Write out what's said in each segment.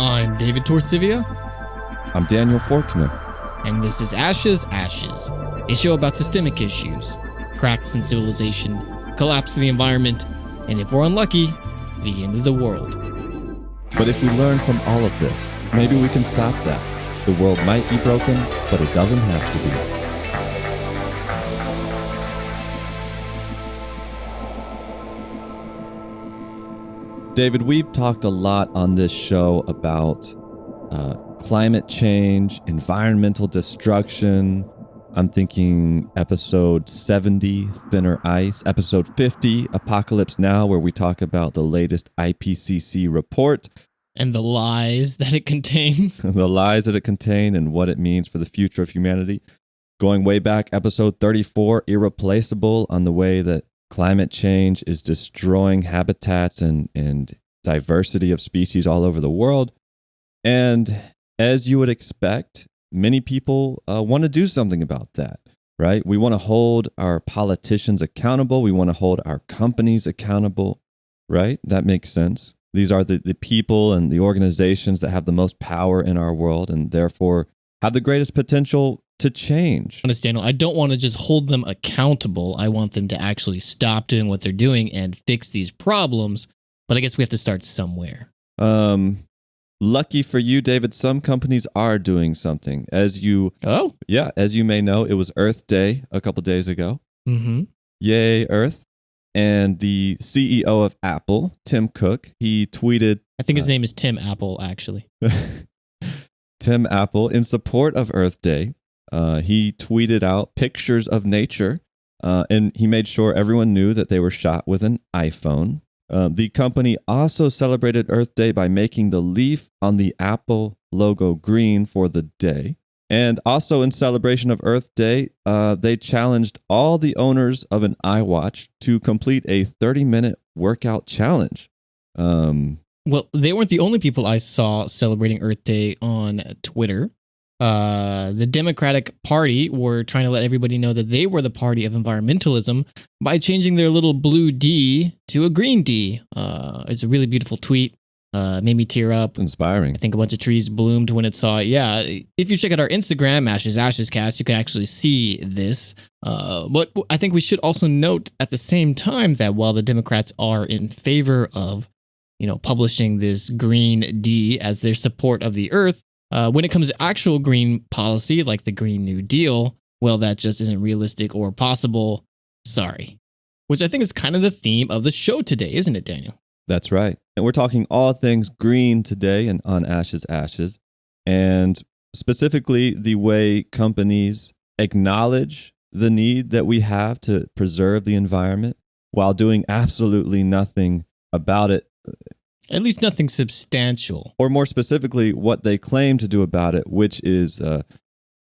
I'm David Torcivia. I'm Daniel Forkner. And this is Ashes, a show about systemic issues, cracks in civilization, collapse of the environment, and if we're unlucky, the end of the world. But if we learn from all of this, maybe we can stop that. The world might be broken, but it doesn't have to be. David, we've talked a lot on this show about climate change, environmental destruction. I'm thinking episode 70, Thinner Ice, episode 50, Apocalypse Now, where we talk about the latest IPCC report. And the lies that it contains. The lies that it contains and what it means for the future of humanity. Going way back, episode 34, Irreplaceable, on the way that climate change is destroying habitats and diversity of species all over the world. And as you would expect, many people want to do something about that, right? We want to hold our politicians accountable. We want to hold our companies accountable, right? That makes sense. These are the people and the organizations that have the most power in our world and therefore have the greatest potential to change. Honest, Daniel, I don't want to just hold them accountable. I want them to actually stop doing what they're doing and fix these problems. But I guess we have to start somewhere. Lucky for you, David, some companies are doing something. As you may know, it was Earth Day a couple days ago. Mm-hmm. Yay, Earth. And the CEO of Apple, Tim Cook, he tweeted... I think his name is Tim Apple, actually. Tim Apple, in support of Earth Day, he tweeted out pictures of nature, and he made sure everyone knew that they were shot with an iPhone. The company also celebrated Earth Day by making the leaf on the Apple logo green for the day. And also in celebration of Earth Day, they challenged all the owners of an iWatch to complete a 30-minute workout challenge. Well, they weren't the only people I saw celebrating Earth Day on Twitter. The Democratic Party were trying to let everybody know that they were the party of environmentalism by changing their little blue D to a green D. It's a really beautiful tweet. Made me tear up. Inspiring. I think a bunch of trees bloomed when it saw it. Yeah, if you check out our Instagram, Ashescast, you can actually see this. But I think we should also note at the same time that while the Democrats are in favor of, publishing this green D as their support of the earth, when it comes to actual green policy, like the Green New Deal, well, that just isn't realistic or possible. Sorry. Which I think is kind of the theme of the show today, isn't it, Daniel? That's right. And we're talking all things green today and on Ashes, and specifically the way companies acknowledge the need that we have to preserve the environment while doing absolutely nothing about it. At least nothing substantial. Or more specifically, what they claim to do about it, which is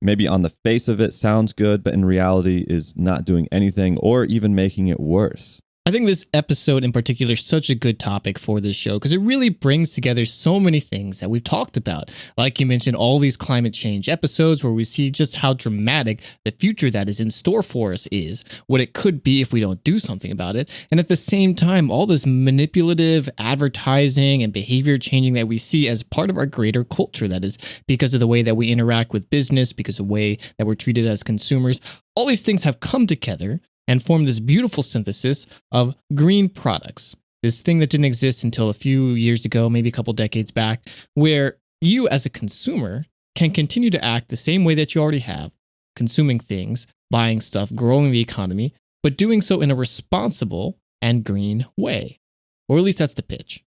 maybe on the face of it sounds good, but in reality is not doing anything or even making it worse. I think this episode in particular is such a good topic for this show because it really brings together so many things that we've talked about. Like you mentioned, all these climate change episodes where we see just how dramatic the future that is in store for us is, what it could be if we don't do something about it. And at the same time, all this manipulative advertising and behavior changing that we see as part of our greater culture, that is because of the way that we interact with business, because of the way that we're treated as consumers. All these things have come together and form this beautiful synthesis of green products. This thing that didn't exist until a few years ago, maybe a couple decades back, where you as a consumer can continue to act the same way that you already have, consuming things, buying stuff, growing the economy, but doing so in a responsible and green way. Or at least that's the pitch.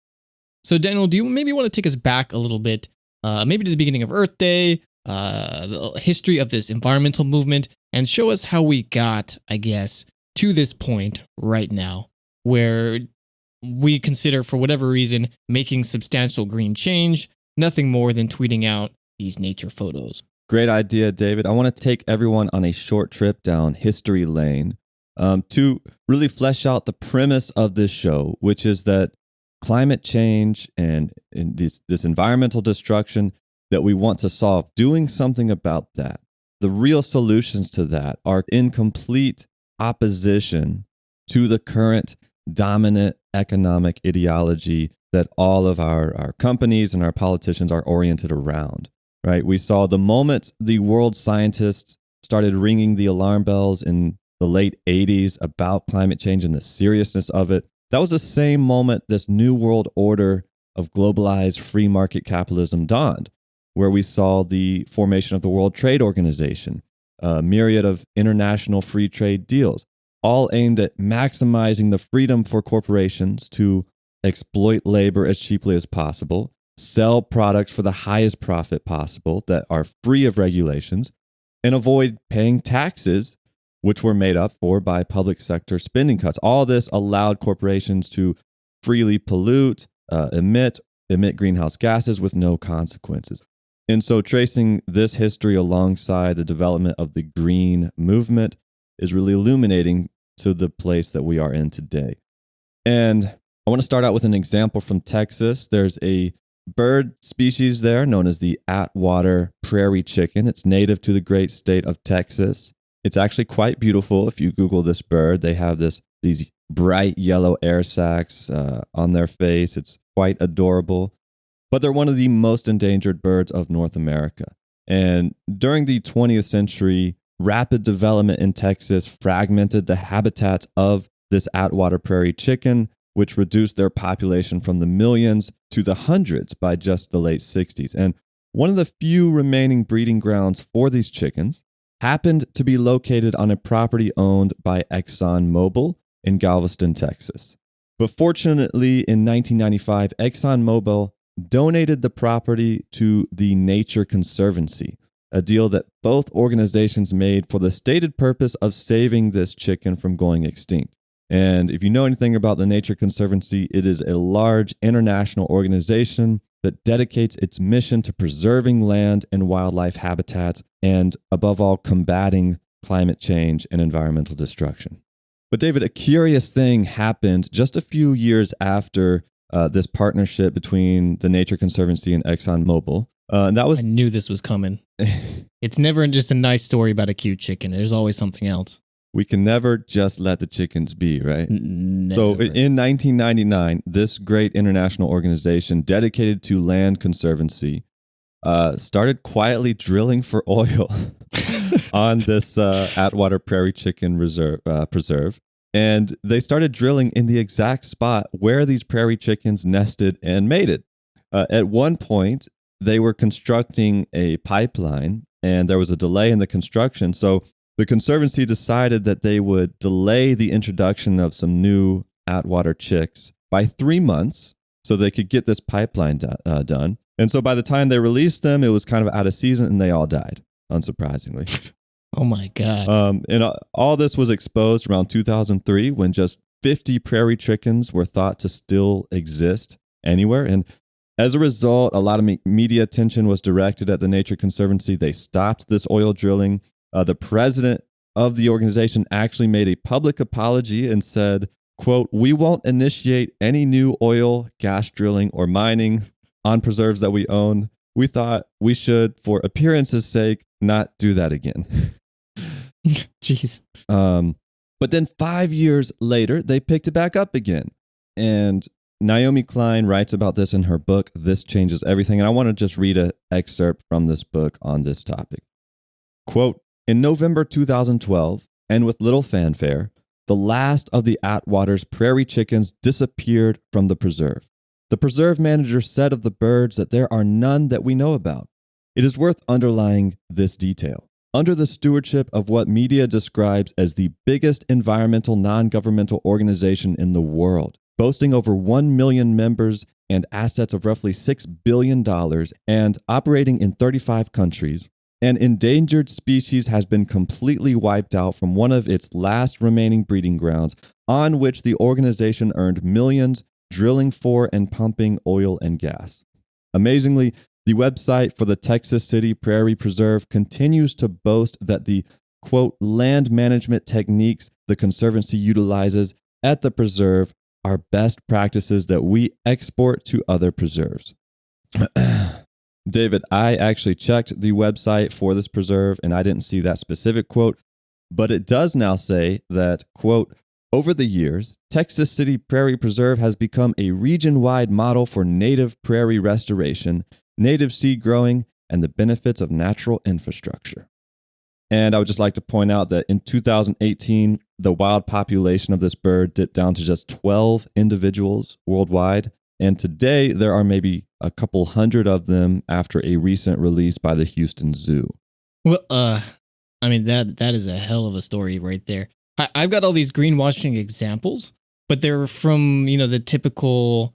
So Daniel, do you maybe want to take us back a little bit, maybe to the beginning of Earth Day, the history of this environmental movement, and show us how we got, I guess, to this point right now, where we consider, for whatever reason, making substantial green change nothing more than tweeting out these nature photos. Great idea, David. I want to take everyone on a short trip down history lane to really flesh out the premise of this show, which is that climate change and this environmental destruction that we want to solve, doing something about that. The real solutions to that are in complete opposition to the current dominant economic ideology that all of our companies and our politicians are oriented around, right? We saw the moment the world scientists started ringing the alarm bells in the late 80s about climate change and the seriousness of it. That was the same moment this new world order of globalized free market capitalism dawned, where we saw the formation of the World Trade Organization, a myriad of international free trade deals, all aimed at maximizing the freedom for corporations to exploit labor as cheaply as possible, sell products for the highest profit possible that are free of regulations, and avoid paying taxes, which were made up for by public sector spending cuts. All this allowed corporations to freely pollute, emit greenhouse gases with no consequences. And so tracing this history alongside the development of the green movement is really illuminating to the place that we are in today. And I want to start out with an example from Texas. There's a bird species there known as the Atwater prairie chicken. It's native to the great state of Texas. It's actually quite beautiful. If you Google this bird, they have these bright yellow air sacs on their face. It's quite adorable. But they're one of the most endangered birds of North America. And during the 20th century, rapid development in Texas fragmented the habitats of this Atwater prairie chicken, which reduced their population from the millions to the hundreds by just the late 60s. And one of the few remaining breeding grounds for these chickens happened to be located on a property owned by ExxonMobil in Galveston, Texas. But fortunately, in 1995, ExxonMobil donated the property to the Nature Conservancy, a deal that both organizations made for the stated purpose of saving this chicken from going extinct. And if you know anything about the Nature Conservancy, it is a large international organization that dedicates its mission to preserving land and wildlife habitats and, above all, combating climate change and environmental destruction. But David, a curious thing happened just a few years after this partnership between the Nature Conservancy and ExxonMobil. And that was I knew this was coming. It's never just a nice story about a cute chicken. There's always something else. We can never just let the chickens be, right? Never. So in 1999, this great international organization dedicated to land conservancy started quietly drilling for oil on this Atwater Prairie Chicken preserve. And they started drilling in the exact spot where these prairie chickens nested and mated. At one point, they were constructing a pipeline, and there was a delay in the construction. So the Conservancy decided that they would delay the introduction of some new Atwater chicks by 3 months so they could get this pipeline done. And so by the time they released them, it was kind of out of season and they all died, unsurprisingly. Oh my God. And all this was exposed around 2003 when just 50 prairie chickens were thought to still exist anywhere. And as a result, a lot of media attention was directed at the Nature Conservancy. They stopped this oil drilling. The president of the organization actually made a public apology and said, quote, "We won't initiate any new oil, gas drilling, or mining on preserves that we own. We thought we should, for appearance's sake, not do that again." Jeez. But then 5 years later, they picked it back up again. And Naomi Klein writes about this in her book, This Changes Everything. And I want to just read an excerpt from this book on this topic. Quote, "In November 2012, and with little fanfare, the last of the Atwater's prairie chickens disappeared from the preserve. The preserve manager said of the birds that there are none that we know about. It is worth underlining this detail. Under the stewardship of what media describes as the biggest environmental non-governmental organization in the world, boasting over 1 million members and assets of roughly $6 billion and operating in 35 countries, an endangered species has been completely wiped out from one of its last remaining breeding grounds on which the organization earned millions drilling for and pumping oil and gas. Amazingly, the website for the Texas City Prairie Preserve continues to boast that the, quote, land management techniques the Conservancy utilizes at the preserve are best practices that we export to other preserves." David, I actually checked the website for this preserve and I didn't see that specific quote, but it does now say that, quote, Over the years, Texas City Prairie Preserve has become a region-wide model for native prairie restoration, native seed growing, and the benefits of natural infrastructure. And I would just like to point out that in 2018, the wild population of this bird dipped down to just 12 individuals worldwide. And today, there are maybe a couple hundred of them after a recent release by the Houston Zoo. Well, I mean, that is a hell of a story right there. I've got all these greenwashing examples, but they're from, the typical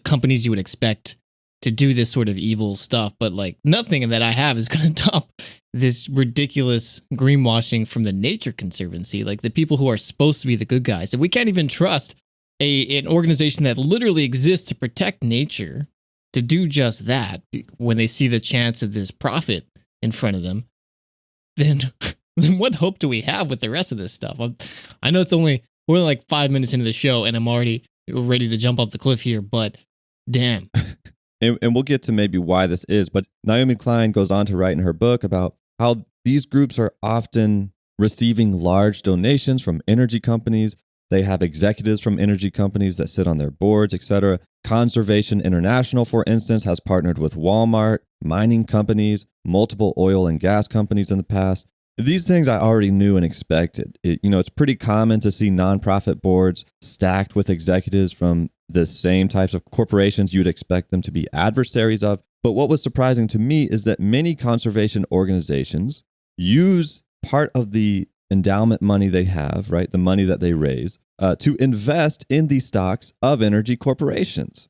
companies you would expect to do this sort of evil stuff. But like nothing that I have is going to top this ridiculous greenwashing from the Nature Conservancy, like the people who are supposed to be the good guys. If we can't even trust an organization that literally exists to protect nature to do just that when they see the chance of this profit in front of them, then what hope do we have with the rest of this stuff? I know we're only like 5 minutes into the show and I'm already ready to jump off the cliff here, but damn. And we'll get to maybe why this is, but Naomi Klein goes on to write in her book about how these groups are often receiving large donations from energy companies. They have executives from energy companies that sit on their boards, etc. Conservation International, for instance, has partnered with Walmart, mining companies, multiple oil and gas companies in the past. These things I already knew and expected. It's pretty common to see nonprofit boards stacked with executives from the same types of corporations you'd expect them to be adversaries of. But what was surprising to me is that many conservation organizations use part of the endowment money they have, right, the money that they raise, to invest in the stocks of energy corporations.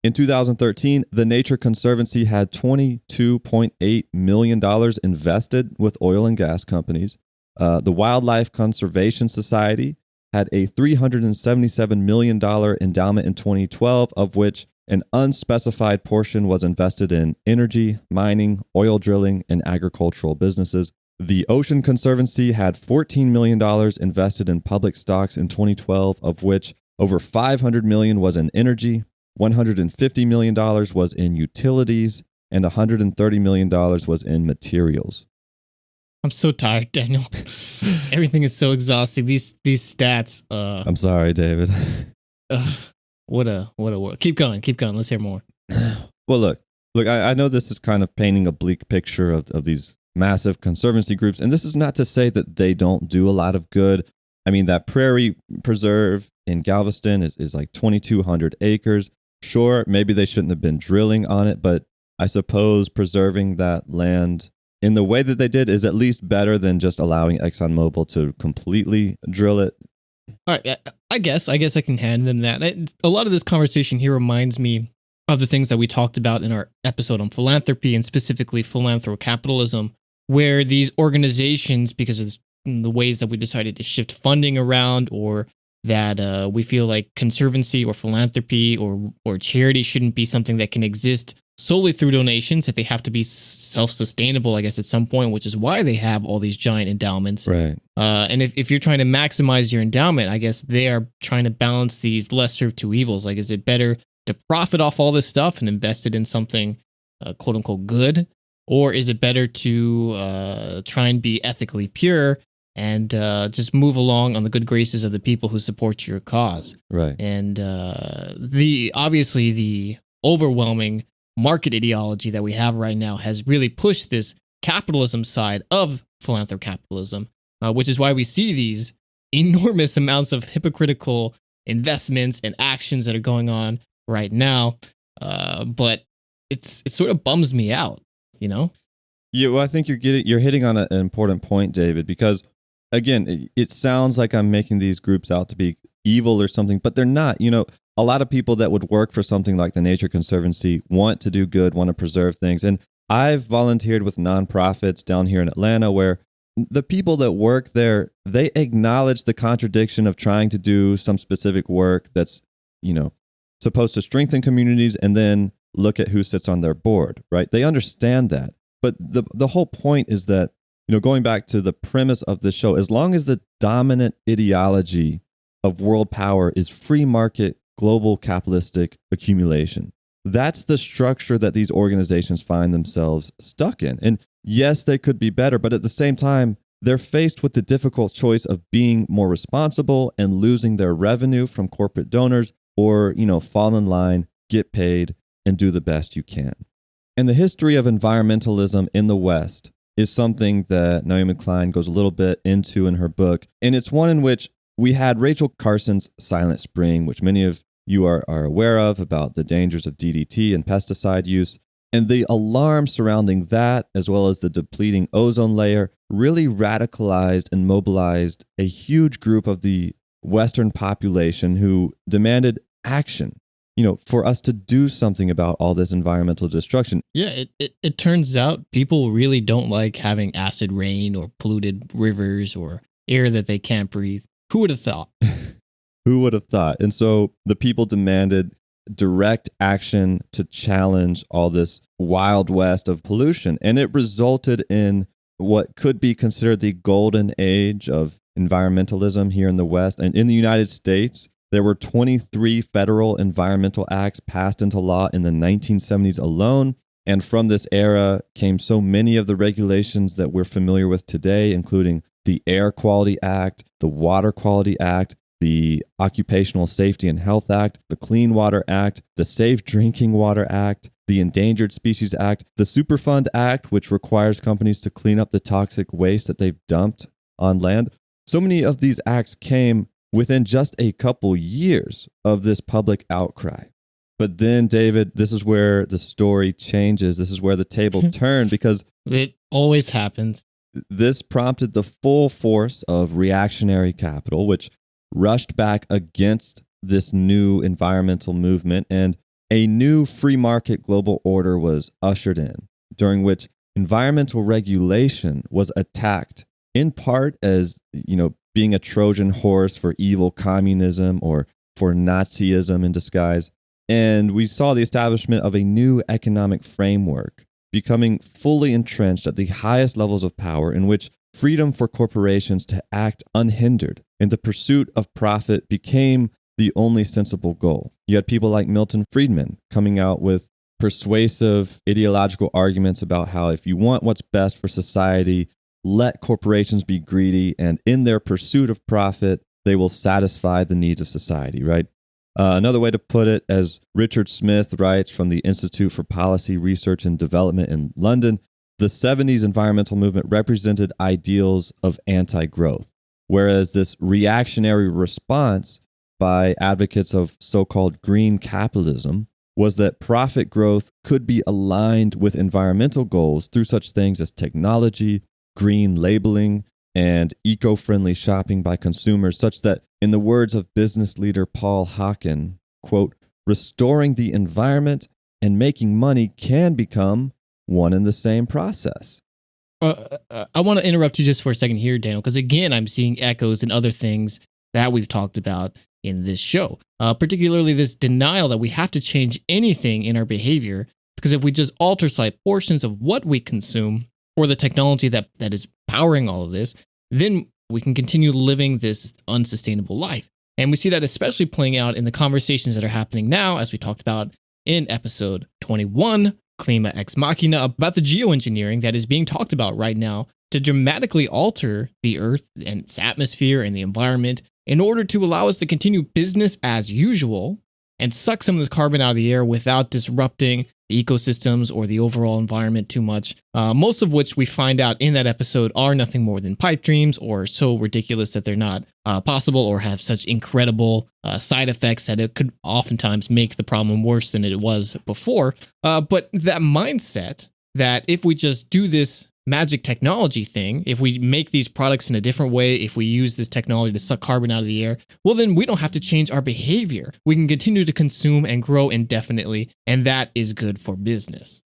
In 2013, the Nature Conservancy had $22.8 million invested with oil and gas companies. The Wildlife Conservation Society had a $377 million endowment in 2012, of which an unspecified portion was invested in energy, mining, oil drilling, and agricultural businesses. The Ocean Conservancy had $14 million invested in public stocks in 2012, of which over $500 million was in energy, $150 million was in utilities, and $130 million was in materials. I'm so tired, Daniel. Everything is so exhausting. These stats. I'm sorry, David. What a world. Keep going. Let's hear more. Well, look. I know this is kind of painting a bleak picture of these massive conservancy groups, and this is not to say that they don't do a lot of good. I mean, that Prairie Preserve in Galveston is like 2,200 acres. Sure, maybe they shouldn't have been drilling on it, but I suppose preserving that land in the way that they did is at least better than just allowing ExxonMobil to completely drill it. All right, I guess I can hand them that. A lot of this conversation here reminds me of the things that we talked about in our episode on philanthropy and specifically Eco-Capitalism, where these organizations, because of the ways that we decided to shift funding around, or that we feel like conservancy or philanthropy or charity shouldn't be something that can exist solely through donations, that they have to be self-sustainable, I guess, at some point, which is why they have all these giant endowments. Right. And if you're trying to maximize your endowment, I guess they are trying to balance these lesser of two evils. Like, is it better to profit off all this stuff and invest it in something quote unquote good? Or is it better to try and be ethically pure and just move along on the good graces of the people who support your cause? Right. And obviously the overwhelming market ideology that we have right now has really pushed this capitalism side of Eco-Capitalism, which is why we see these enormous amounts of hypocritical investments and actions that are going on right now. But it sort of bums me out, Yeah, well, I think you're hitting on an important point, David, because again, it sounds like I'm making these groups out to be evil or something, but they're not. A lot of people that would work for something like the Nature Conservancy want to do good, want to preserve things. And I've volunteered with nonprofits down here in Atlanta where the people that work there, they acknowledge the contradiction of trying to do some specific work that's, supposed to strengthen communities and then look at who sits on their board, right? They understand that. But the whole point is that, going back to the premise of this show, as long as the dominant ideology of world power is free market, global capitalistic accumulation, that's the structure that these organizations find themselves stuck in. And yes, they could be better, but at the same time, they're faced with the difficult choice of being more responsible and losing their revenue from corporate donors, or, fall in line, get paid, and do the best you can. And the history of environmentalism in the West is something that Naomi Klein goes a little bit into in her book. And it's one in which we had Rachel Carson's Silent Spring, which many of you are aware of, about the dangers of DDT and pesticide use. And the alarm surrounding that, as well as the depleting ozone layer, really radicalized and mobilized a huge group of the Western population who demanded action, for us to do something about all this environmental destruction. Yeah, it turns out people really don't like having acid rain or polluted rivers or air that they can't breathe. Who would have thought? Who would have thought? And so the people demanded direct action to challenge all this wild west of pollution. And it resulted in what could be considered the golden age of environmentalism here in the West. And in the United States, there were 23 federal environmental acts passed into law in the 1970s alone. And from this era came so many of the regulations that we're familiar with today, including the Air Quality Act, the Water Quality Act, the Occupational Safety and Health Act, the Clean Water Act, the Safe Drinking Water Act, the Endangered Species Act, the Superfund Act, which requires companies to clean up the toxic waste that they've dumped on land. So many of these acts came within just a couple years of this public outcry. But then, David, this is where the story changes. This is where the table turned, because it always happens. This prompted the full force of reactionary capital, which rushed back against this new environmental movement, and a new free market global order was ushered in, during which environmental regulation was attacked, in part as, being a Trojan horse for evil communism or for Nazism in disguise. And we saw the establishment of a new economic framework becoming fully entrenched at the highest levels of power, in which freedom for corporations to act unhindered in the pursuit of profit became the only sensible goal. You had people like Milton Friedman coming out with persuasive ideological arguments about how if you want what's best for society, let corporations be greedy, and in their pursuit of profit, they will satisfy the needs of society, right? Another way to put it, as Richard Smith writes from the Institute for Policy Research and Development in London, the 70s environmental movement represented ideals of anti-growth, whereas this reactionary response by advocates of so-called green capitalism was that profit growth could be aligned with environmental goals through such things as technology, green labeling, and eco-friendly shopping by consumers, such that, in the words of business leader Paul Hawken, quote, restoring the environment and making money can become one and the same process. I want to interrupt you just for a second here, Daniel, because again, I'm seeing echoes in other things that we've talked about in this show, particularly this denial that we have to change anything in our behavior, because if we just alter slight portions of what we consume, or the technology that is powering all of this, then we can continue living this unsustainable life. And we see that especially playing out in the conversations that are happening now, as we talked about in episode 21, Klima Ex Machina, about the geoengineering that is being talked about right now to dramatically alter the Earth and its atmosphere and the environment in order to allow us to continue business as usual and suck some of this carbon out of the air without disrupting the ecosystems or the overall environment too much, most of which we find out in that episode are nothing more than pipe dreams, or so ridiculous that they're not possible, or have such incredible side effects that it could oftentimes make the problem worse than it was before. But that mindset that if we just do this magic technology thing, if we make these products in a different way, if we use this technology to suck carbon out of the air, well, then we don't have to change our behavior. We can continue to consume and grow indefinitely, and that is good for business.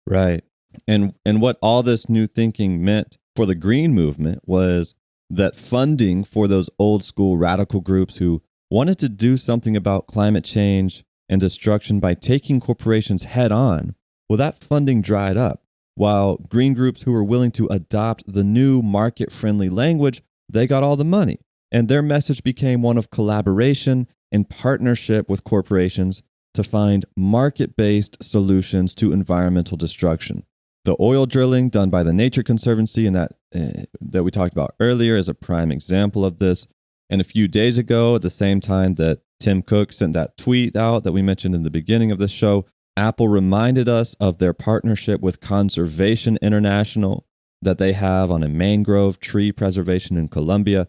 Right. And what all this new thinking meant for the green movement was that funding for those old school radical groups who wanted to do something about climate change and destruction by taking corporations head on, well, that funding dried up. While green groups who were willing to adopt the new market-friendly language, they got all the money. And their message became one of collaboration and partnership with corporations to find market-based solutions to environmental destruction. The oil drilling done by the Nature Conservancy and that we talked about earlier is a prime example of this. And a few days ago, at the same time that Tim Cook sent that tweet out that we mentioned in the beginning of the show, Apple reminded us of their partnership with Conservation International that they have on a mangrove tree preservation in Colombia.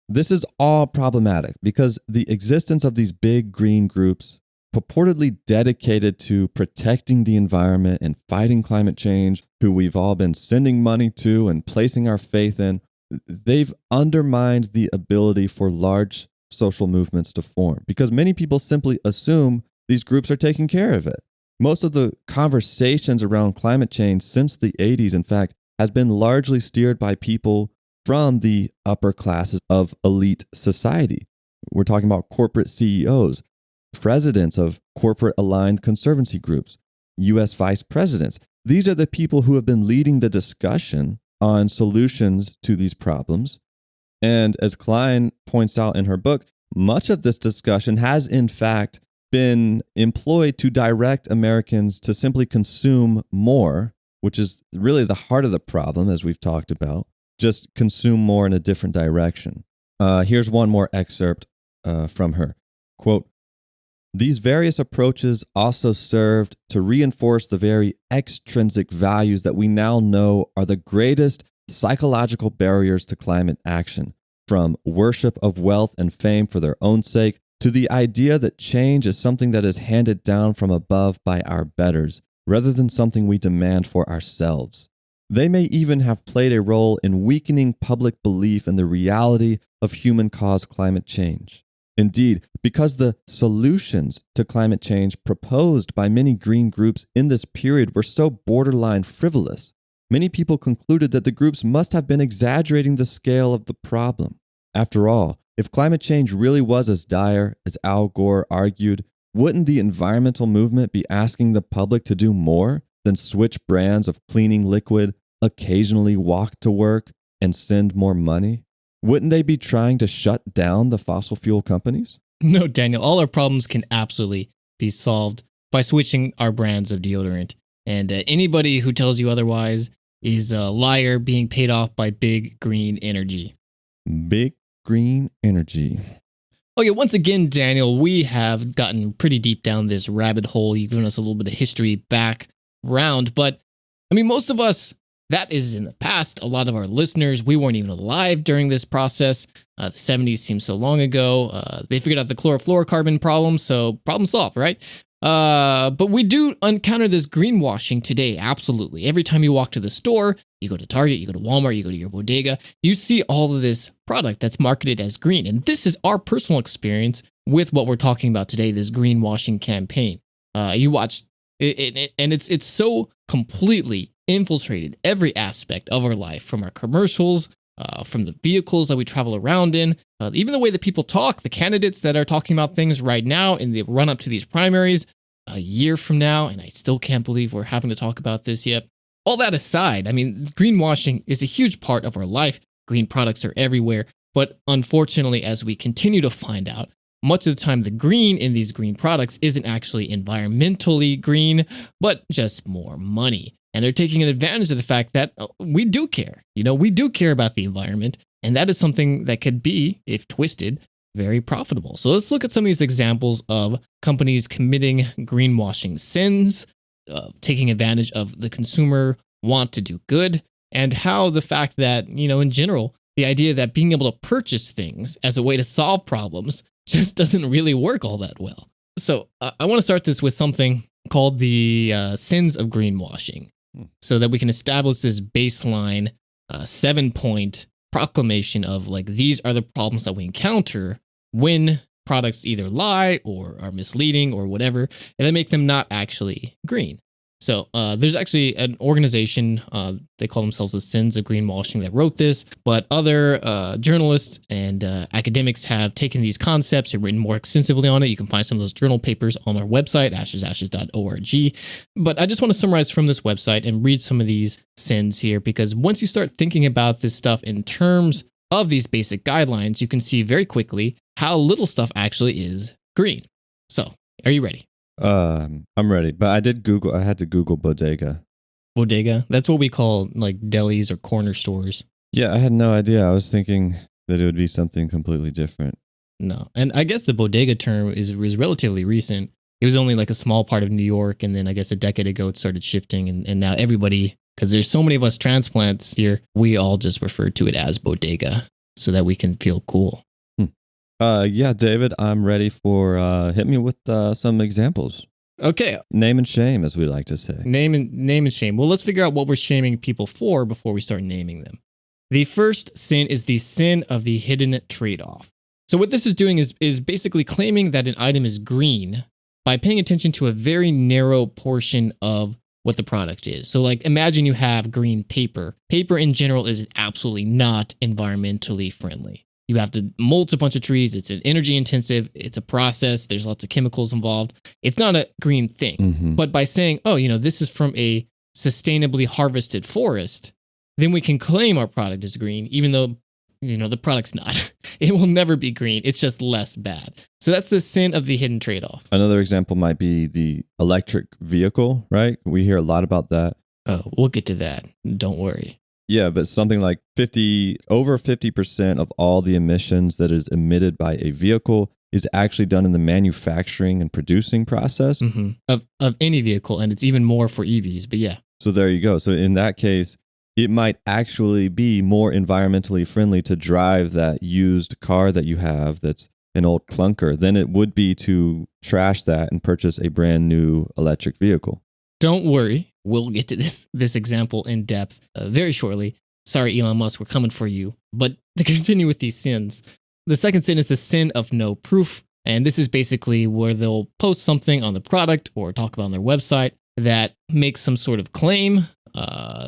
This is all problematic because the existence of these big green groups purportedly dedicated to protecting the environment and fighting climate change, who we've all been sending money to and placing our faith in, they've undermined the ability for large social movements to form because many people simply assume these groups are taking care of it. Most of the conversations around climate change since the 80s, in fact, has been largely steered by people from the upper classes of elite society. We're talking about corporate CEOs, presidents of corporate-aligned conservancy groups, U.S. vice presidents. These are the people who have been leading the discussion on solutions to these problems. And as Klein points out in her book, much of this discussion has, in fact, been employed to direct Americans to simply consume more, which is really the heart of the problem, as we've talked about, just consume more in a different direction. Here's one more excerpt from her. Quote, "These various approaches also served to reinforce the very extrinsic values that we now know are the greatest psychological barriers to climate action, from worship of wealth and fame for their own sake to the idea that change is something that is handed down from above by our betters, rather than something we demand for ourselves. They may even have played a role in weakening public belief in the reality of human-caused climate change. Indeed, because the solutions to climate change proposed by many green groups in this period were so borderline frivolous, many people concluded that the groups must have been exaggerating the scale of the problem. After all, if climate change really was as dire as Al Gore argued, wouldn't the environmental movement be asking the public to do more than switch brands of cleaning liquid, occasionally walk to work, and send more money? Wouldn't they be trying to shut down the fossil fuel companies? No, Daniel, all our problems can absolutely be solved by switching our brands of deodorant. And anybody who tells you otherwise is a liar being paid off by big green energy. Big green energy. Okay, once again, Daniel, we have gotten pretty deep down this rabbit hole. You've given us a little bit of history background, but I mean, most of us, that is in the past. A lot of our listeners, we weren't even alive during this process. The 70s seems so long ago. They figured out the chlorofluorocarbon problem, so problem solved, right? But we do encounter this greenwashing today, absolutely. Every time you walk to the store, you go to Target, you go to Walmart, you go to your bodega, you see all of this product that's marketed as green. And this is our personal experience with what we're talking about today, this greenwashing campaign. You watch it, and it's so completely infiltrated every aspect of our life, from our commercials, from the vehicles that we travel around in, even the way that people talk, the candidates that are talking about things right now in the run up to these primaries, a year from now, and I still can't believe we're having to talk about this yet. All that aside, I mean, greenwashing is a huge part of our life. Green products are everywhere, but unfortunately, as we continue to find out, much of the time the green in these green products isn't actually environmentally green, but just more money. And they're taking advantage of the fact that we do care. You know, we do care about the environment, and that is something that could be, if twisted, very profitable. So let's look at some of these examples of companies committing greenwashing sins, taking advantage of the consumer want to do good, and how the fact that, you know, in general, the idea that being able to purchase things as a way to solve problems just doesn't really work all that well. So I want to start this with something called the Sins of Greenwashing, so that we can establish this baseline 7-point proclamation of, like, these are the problems that we encounter when products either lie or are misleading or whatever, and they make them not actually green. So there's actually an organization, they call themselves the Sins of Greenwashing, that wrote this, but other journalists and academics have taken these concepts and written more extensively on it. You can find some of those journal papers on our website, ashesashes.org. But I just want to summarize from this website and read some of these sins here, because once you start thinking about this stuff in terms of these basic guidelines, you can see very quickly how little stuff actually is green. So, are you ready? I'm ready, but I had to Google bodega. Bodega. That's what we call like delis or corner stores. Yeah, I had no idea. I was thinking that it would be something completely different. No. And I guess the bodega term is relatively recent. It was only like a small part of New York. And then I guess a decade ago, it started shifting. And now everybody, because there's so many of us transplants here, we all just refer to it as bodega so that we can feel cool. Yeah, David, I'm ready for hit me with some examples. Okay. Name and shame, as we like to say. Name and shame. Well, let's figure out what we're shaming people for before we start naming them. The first sin is the sin of the hidden trade-off. So what this is doing is basically claiming that an item is green by paying attention to a very narrow portion of what the product is. So like imagine you have green paper. Paper in general is absolutely not environmentally friendly. You have to mulch a bunch of trees. It's an energy intensive. It's a process. There's lots of chemicals involved. It's not a green thing. Mm-hmm. But by saying, oh, this is from a sustainably harvested forest, then we can claim our product is green, even though, the product's not. It will never be green. It's just less bad. So that's the sin of the hidden trade-off. Another example might be the electric vehicle, right? We hear a lot about that. Oh, we'll get to that. Don't worry. Yeah, but something like over 50% of all the emissions that is emitted by a vehicle is actually done in the manufacturing and producing process. Mm-hmm. Of any vehicle, and it's even more for EVs, but yeah. So there you go. So in that case, it might actually be more environmentally friendly to drive that used car that you have that's an old clunker than it would be to trash that and purchase a brand new electric vehicle. Don't worry. We'll get to this example in depth very shortly. Sorry, Elon Musk, we're coming for you. But to continue with these sins, the second sin is the sin of no proof. And this is basically where they'll post something on the product or talk about on their website that makes some sort of claim,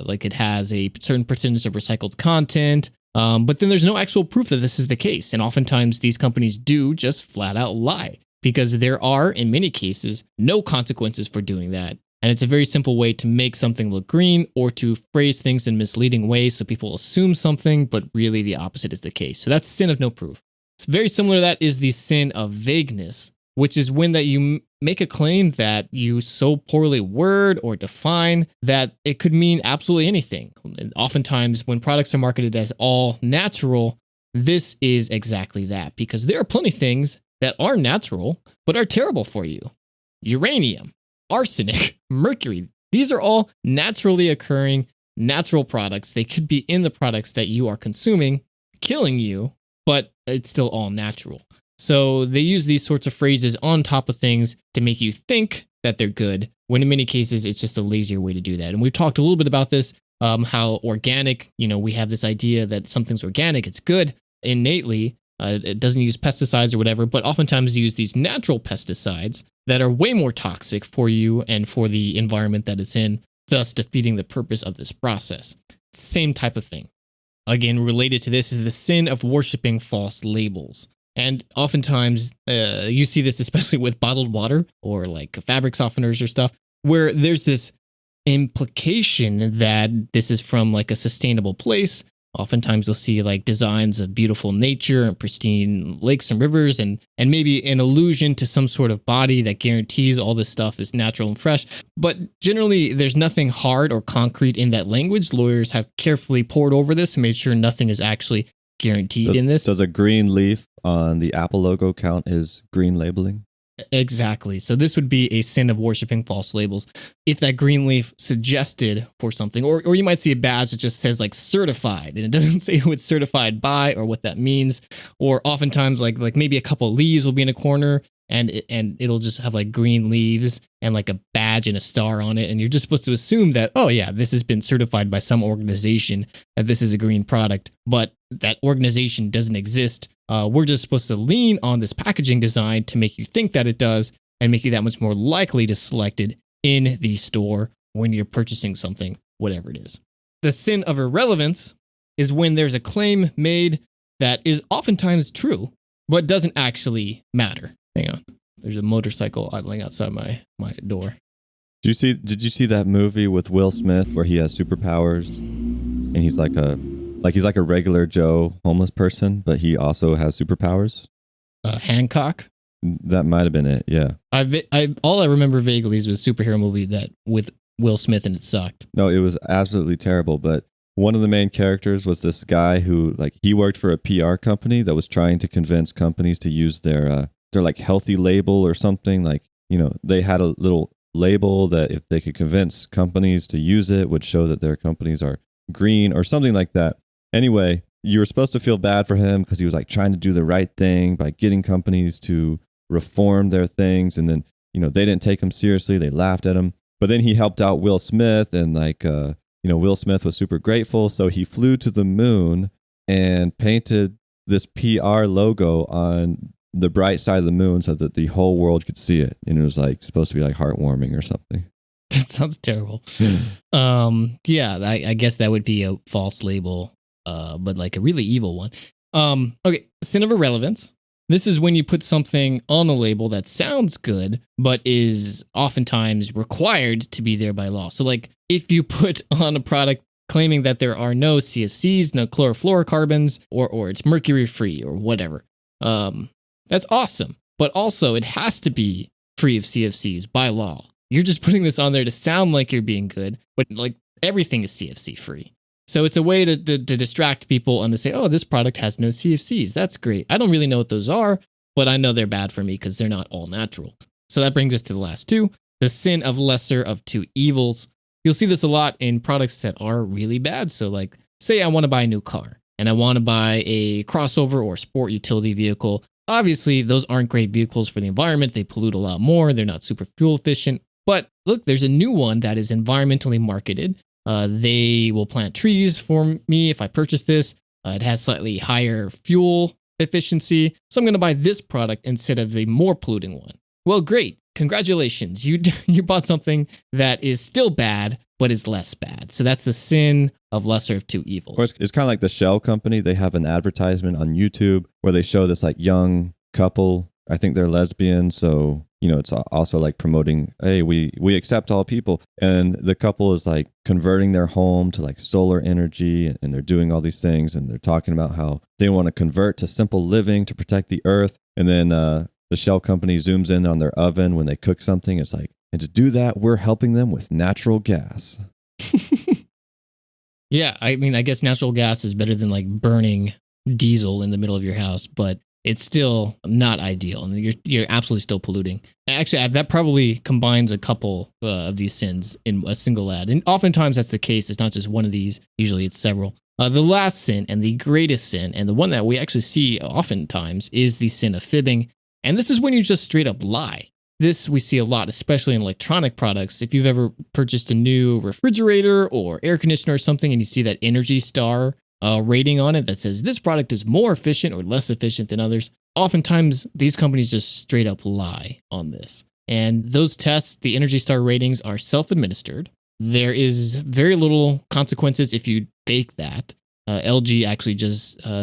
like it has a certain percentage of recycled content. But then there's no actual proof that this is the case. And oftentimes these companies do just flat out lie because there are, in many cases, no consequences for doing that. And it's a very simple way to make something look green or to phrase things in misleading ways so people assume something, but really the opposite is the case. So that's sin of no proof. It's very similar to that is the sin of vagueness, which is when that you make a claim that you so poorly word or define that it could mean absolutely anything. And oftentimes when products are marketed as all natural, this is exactly that because there are plenty of things that are natural but are terrible for you. Uranium, arsenic, mercury. These are all naturally occurring natural products. They could be in the products that you are consuming, killing you, but it's still all natural. So they use these sorts of phrases on top of things to make you think that they're good, when in many cases, it's just a lazier way to do that. And we've talked a little bit about this, how organic, we have this idea that something's organic, it's good innately. It doesn't use pesticides or whatever, but oftentimes use these natural pesticides that are way more toxic for you and for the environment that it's in, thus defeating the purpose of this process. Same type of thing. Again, related to this is the sin of worshiping false labels. And oftentimes you see this, especially with bottled water or like fabric softeners or stuff, where there's this implication that this is from like a sustainable place. Oftentimes you'll see like designs of beautiful nature and pristine lakes and rivers and maybe an allusion to some sort of body that guarantees all this stuff is natural and fresh. But generally there's nothing hard or concrete in that language. Lawyers have carefully pored over this and made sure nothing is actually guaranteed in this. Does a green leaf on the Apple logo count as green labeling? Exactly. So this would be a sin of worshiping false labels. If that green leaf suggested for something, or you might see a badge that just says like certified and it doesn't say who it's certified by or what that means. Or oftentimes like maybe a couple of leaves will be in a corner and it'll just have like green leaves and like a badge and a star on it. And you're just supposed to assume that, oh yeah, this has been certified by some organization that this is a green product, but that organization doesn't exist. We're just supposed to lean on this packaging design to make you think that it does and make you that much more likely to select it in the store when you're purchasing something, whatever it is. The sin of irrelevance is when there's a claim made that is oftentimes true, but doesn't actually matter. Hang on. There's a motorcycle idling outside my door. Did you see that movie with Will Smith where he has superpowers and he's like a regular Joe homeless person, but he also has superpowers? Hancock? That might have been it, yeah. All I remember vaguely is a superhero movie that with Will Smith and it sucked. No, it was absolutely terrible. But one of the main characters was this guy who, like, he worked for a PR company that was trying to convince companies to use their like healthy label or something. Like, they had a little label that if they could convince companies to use it would show that their companies are green or something like that. Anyway, you were supposed to feel bad for him because he was like trying to do the right thing by getting companies to reform their things. And then, they didn't take him seriously. They laughed at him. But then he helped out Will Smith and Will Smith was super grateful. So he flew to the moon and painted this PR logo on the bright side of the moon so that the whole world could see it. And it was like supposed to be like heartwarming or something. That sounds terrible. I guess that would be a false label, but like a really evil one. Okay, sin of irrelevance. This is when you put something on a label that sounds good, but is oftentimes required to be there by law. So like if you put on a product claiming that there are no CFCs, no chlorofluorocarbons, or it's mercury free or whatever, that's awesome. But also it has to be free of CFCs by law. You're just putting this on there to sound like you're being good, but like everything is CFC free. So it's a way to distract people and to say, oh, this product has no CFCs. That's great. I don't really know what those are, but I know they're bad for me because they're not all natural. So that brings us to the last two, the sin of lesser of two evils. You'll see this a lot in products that are really bad. So like, say I want to buy a new car and I want to buy a crossover or sport utility vehicle. Obviously, those aren't great vehicles for the environment. They pollute a lot more. They're not super fuel efficient. But look, there's a new one that is environmentally marketed. They will plant trees for me if I purchase this. It has slightly higher fuel efficiency. So I'm going to buy this product instead of the more polluting one. Well, great. Congratulations. You bought something that is still bad, but is less bad. So that's the sin of lesser of two evils. Or it's kind of like the Shell company. They have an advertisement on YouTube where they show this like young couple. I think they're lesbian. So, it's also like promoting, hey, we accept all people. And the couple is like converting their home to like solar energy and they're doing all these things. And they're talking about how they want to convert to simple living to protect the earth. And then the Shell company zooms in on their oven when they cook something. It's like, and to do that, we're helping them with natural gas. Yeah, I mean, I guess natural gas is better than like burning diesel in the middle of your house, but it's still not ideal. And you're absolutely still polluting. Actually, that probably combines a couple of these sins in a single ad. And oftentimes that's the case. It's not just one of these. Usually it's several. The last sin and the greatest sin, and the one that we actually see oftentimes, is the sin of fibbing. And this is when you just straight up lie. This we see a lot, especially in electronic products. If you've ever purchased a new refrigerator or air conditioner or something and you see that Energy Star rating on it that says this product is more efficient or less efficient than others, oftentimes these companies just straight up lie on this. And those tests, the Energy Star ratings, are self-administered. There is very little consequences if you fake that. LG actually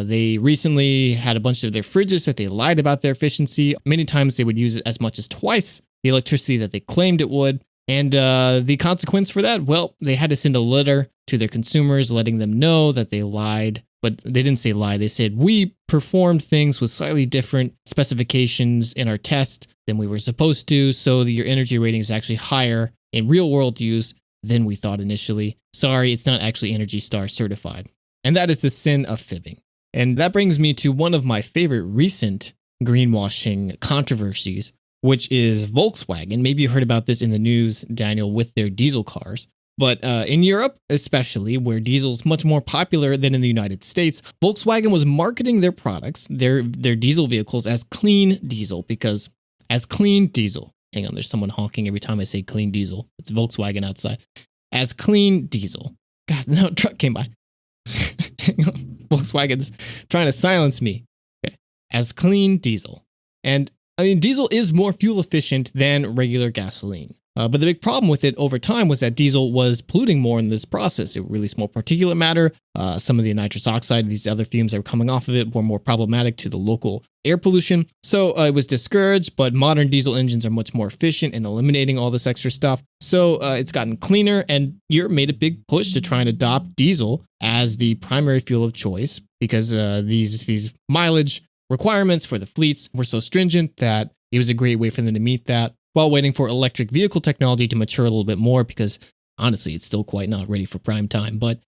they recently had a bunch of their fridges that they lied about their efficiency. Many times they would use it as much as twice the electricity that they claimed it would. And the consequence for that, well, they had to send a letter to their consumers letting them know that they lied. But they didn't say lie. They said, we performed things with slightly different specifications in our test than we were supposed to. So that your energy rating is actually higher in real world use than we thought initially. Sorry, it's not actually Energy Star certified. And that is the sin of fibbing. And that brings me to one of my favorite recent greenwashing controversies, which is Volkswagen. Maybe you heard about this in the news, Daniel, with their diesel cars. But in Europe, especially, where diesel is much more popular than in the United States, Volkswagen was marketing their products, their diesel vehicles, as clean diesel, because as clean diesel, hang on, there's someone honking every time I say clean diesel. It's Volkswagen outside. As clean diesel. God, no, truck came by. Volkswagen's trying to silence me. Okay. As clean diesel. And I mean, diesel is more fuel efficient than regular gasoline. But the big problem with it over time was that diesel was polluting more in this process. It released more particulate matter. Some of the nitrous oxide, these other fumes that were coming off of it, were more problematic to the local air pollution. So it was discouraged, but modern diesel engines are much more efficient in eliminating all this extra stuff. So it's gotten cleaner, and Europe made a big push to try and adopt diesel as the primary fuel of choice because these mileage requirements for the fleets were so stringent that it was a great way for them to meet that, while waiting for electric vehicle technology to mature a little bit more, because Honestly, it's still quite not ready for prime time. But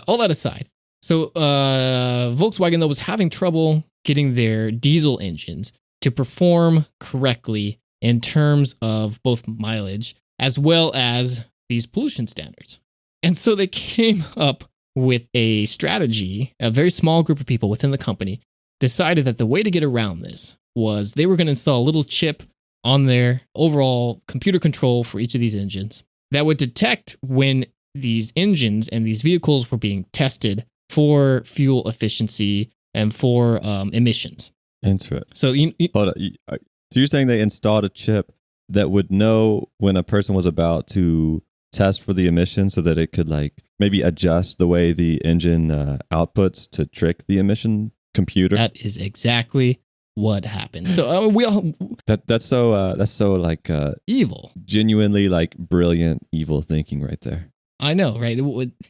all that aside, so Volkswagen, though, was having trouble getting their diesel engines to perform correctly in terms of both mileage as well as these pollution standards. And so they came up with a strategy. A very small group of people within the company decided that the way to get around this was they were going to install a little chip on their overall computer control for each of these engines that would detect when these engines and these vehicles were being tested for fuel efficiency and for emissions. Interesting. So Hold on. So you're saying they installed a chip that would know when a person was about to test for the emissions so that it could like maybe adjust the way the engine outputs to trick the emission computer? That is exactly what happened. So we all that's so like evil, genuinely like brilliant evil thinking right there. I know, right?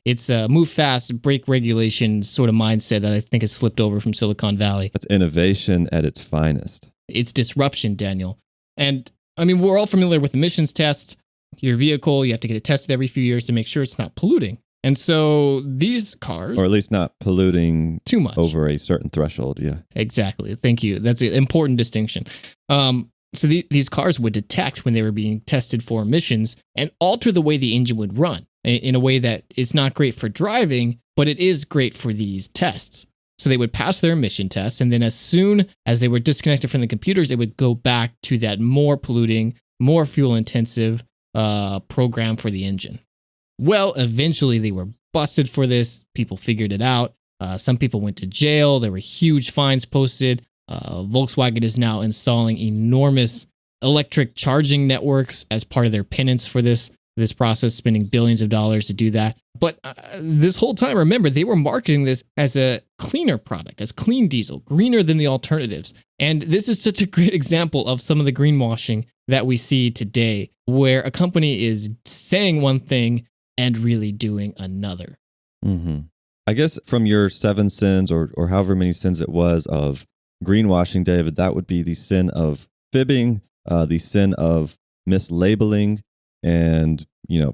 It's a move fast, break regulations sort of mindset that I think has slipped over from Silicon Valley. That's innovation at its finest. It's disruption, Daniel. And I mean, we're all familiar with emissions tests. Your vehicle, you have to get it tested every few years to make sure it's not polluting. And so these cars, or at least not polluting too much over a certain threshold. Yeah, exactly. Thank you. That's an important distinction. So these cars would detect when they were being tested for emissions and alter the way the engine would run in a way that it's not great for driving, but it is great for these tests. So they would pass their emission tests, and then as soon as they were disconnected from the computers, it would go back to that more polluting, more fuel-intensive program for the engine. Well, eventually they were busted for this. People figured it out. Some people went to jail. There were huge fines posted. Volkswagen is now installing enormous electric charging networks as part of their penance for this process, spending billions of dollars to do that. But this whole time, remember, they were marketing this as a cleaner product, as clean diesel, greener than the alternatives. And this is such a great example of some of the greenwashing that we see today, where a company is saying one thing and really doing another. Mm-hmm. I guess from your 7 sins or however many sins it was of greenwashing, David, that would be the sin of fibbing, the sin of mislabeling, and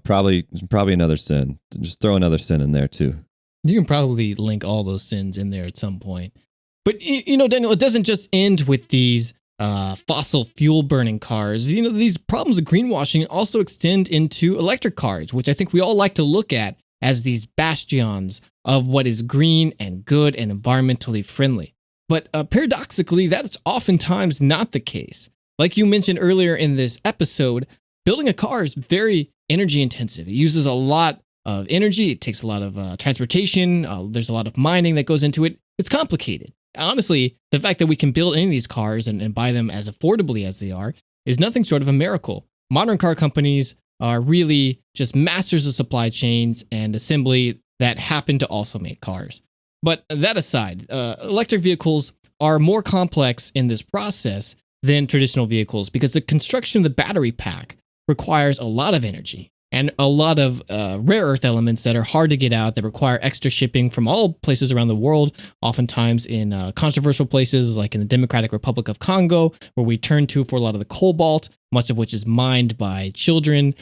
probably another sin. Just throw another sin in there too. You can probably link all those sins in there at some point. But Daniel, it doesn't just end with these fossil fuel burning cars. These problems of greenwashing also extend into electric cars, which I think we all like to look at as these bastions of what is green and good and environmentally friendly. But paradoxically, that's oftentimes not the case. Like you mentioned earlier in this episode, building a car is very energy intensive. It uses a lot of energy. It takes a lot of transportation. There's a lot of mining that goes into it. It's complicated. Honestly, the fact that we can build any of these cars and buy them as affordably as they are is nothing short of a miracle. Modern car companies are really just masters of supply chains and assembly that happen to also make cars. But that aside, electric vehicles are more complex in this process than traditional vehicles because the construction of the battery pack requires a lot of energy and a lot of rare earth elements that are hard to get out, that require extra shipping from all places around the world, oftentimes in controversial places like in the Democratic Republic of Congo, where we turn to for a lot of the cobalt, much of which is mined by children,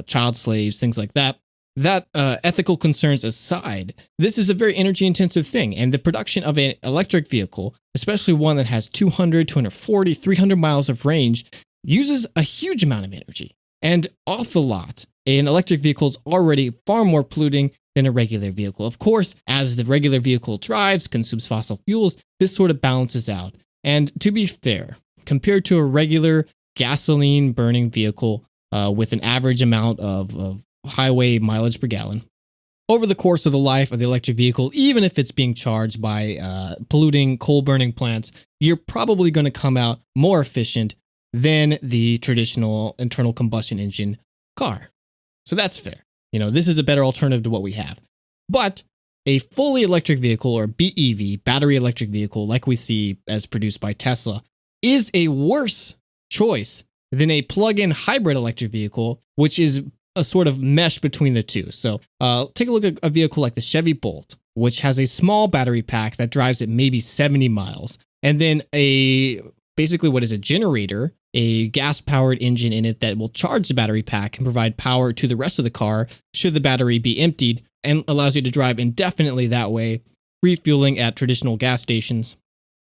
child slaves, things like that. That ethical concerns aside, this is a very energy intensive thing. And the production of an electric vehicle, especially one that has 200, 240, 300 miles of range, uses a huge amount of energy. And off the lot, an electric vehicle is already far more polluting than a regular vehicle. Of course, as the regular vehicle drives, consumes fossil fuels, this sort of balances out. And to be fair, compared to a regular gasoline burning vehicle with an average amount of highway mileage per gallon, over the course of the life of the electric vehicle, even if it's being charged by polluting coal burning plants, you're probably going to come out more efficient than the traditional internal combustion engine car. So that's fair. This is a better alternative to what we have. But a fully electric vehicle, or BEV, battery electric vehicle, like we see as produced by Tesla, is a worse choice than a plug-in hybrid electric vehicle, which is a sort of mesh between the two. So take a look at a vehicle like the Chevy Bolt, which has a small battery pack that drives at maybe 70 miles, and then basically what is a generator a gas-powered engine in it that will charge the battery pack and provide power to the rest of the car should the battery be emptied, and allows you to drive indefinitely that way, refueling at traditional gas stations.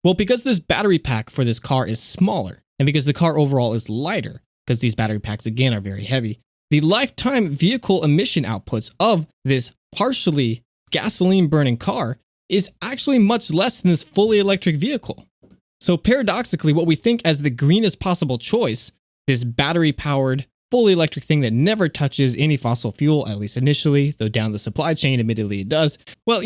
Well, because this battery pack for this car is smaller, and because the car overall is lighter, because these battery packs again are very heavy, the lifetime vehicle emission outputs of this partially gasoline-burning car is actually much less than this fully electric vehicle. So paradoxically, what we think as the greenest possible choice, this battery-powered, fully electric thing that never touches any fossil fuel, at least initially, though down the supply chain, admittedly it does, well,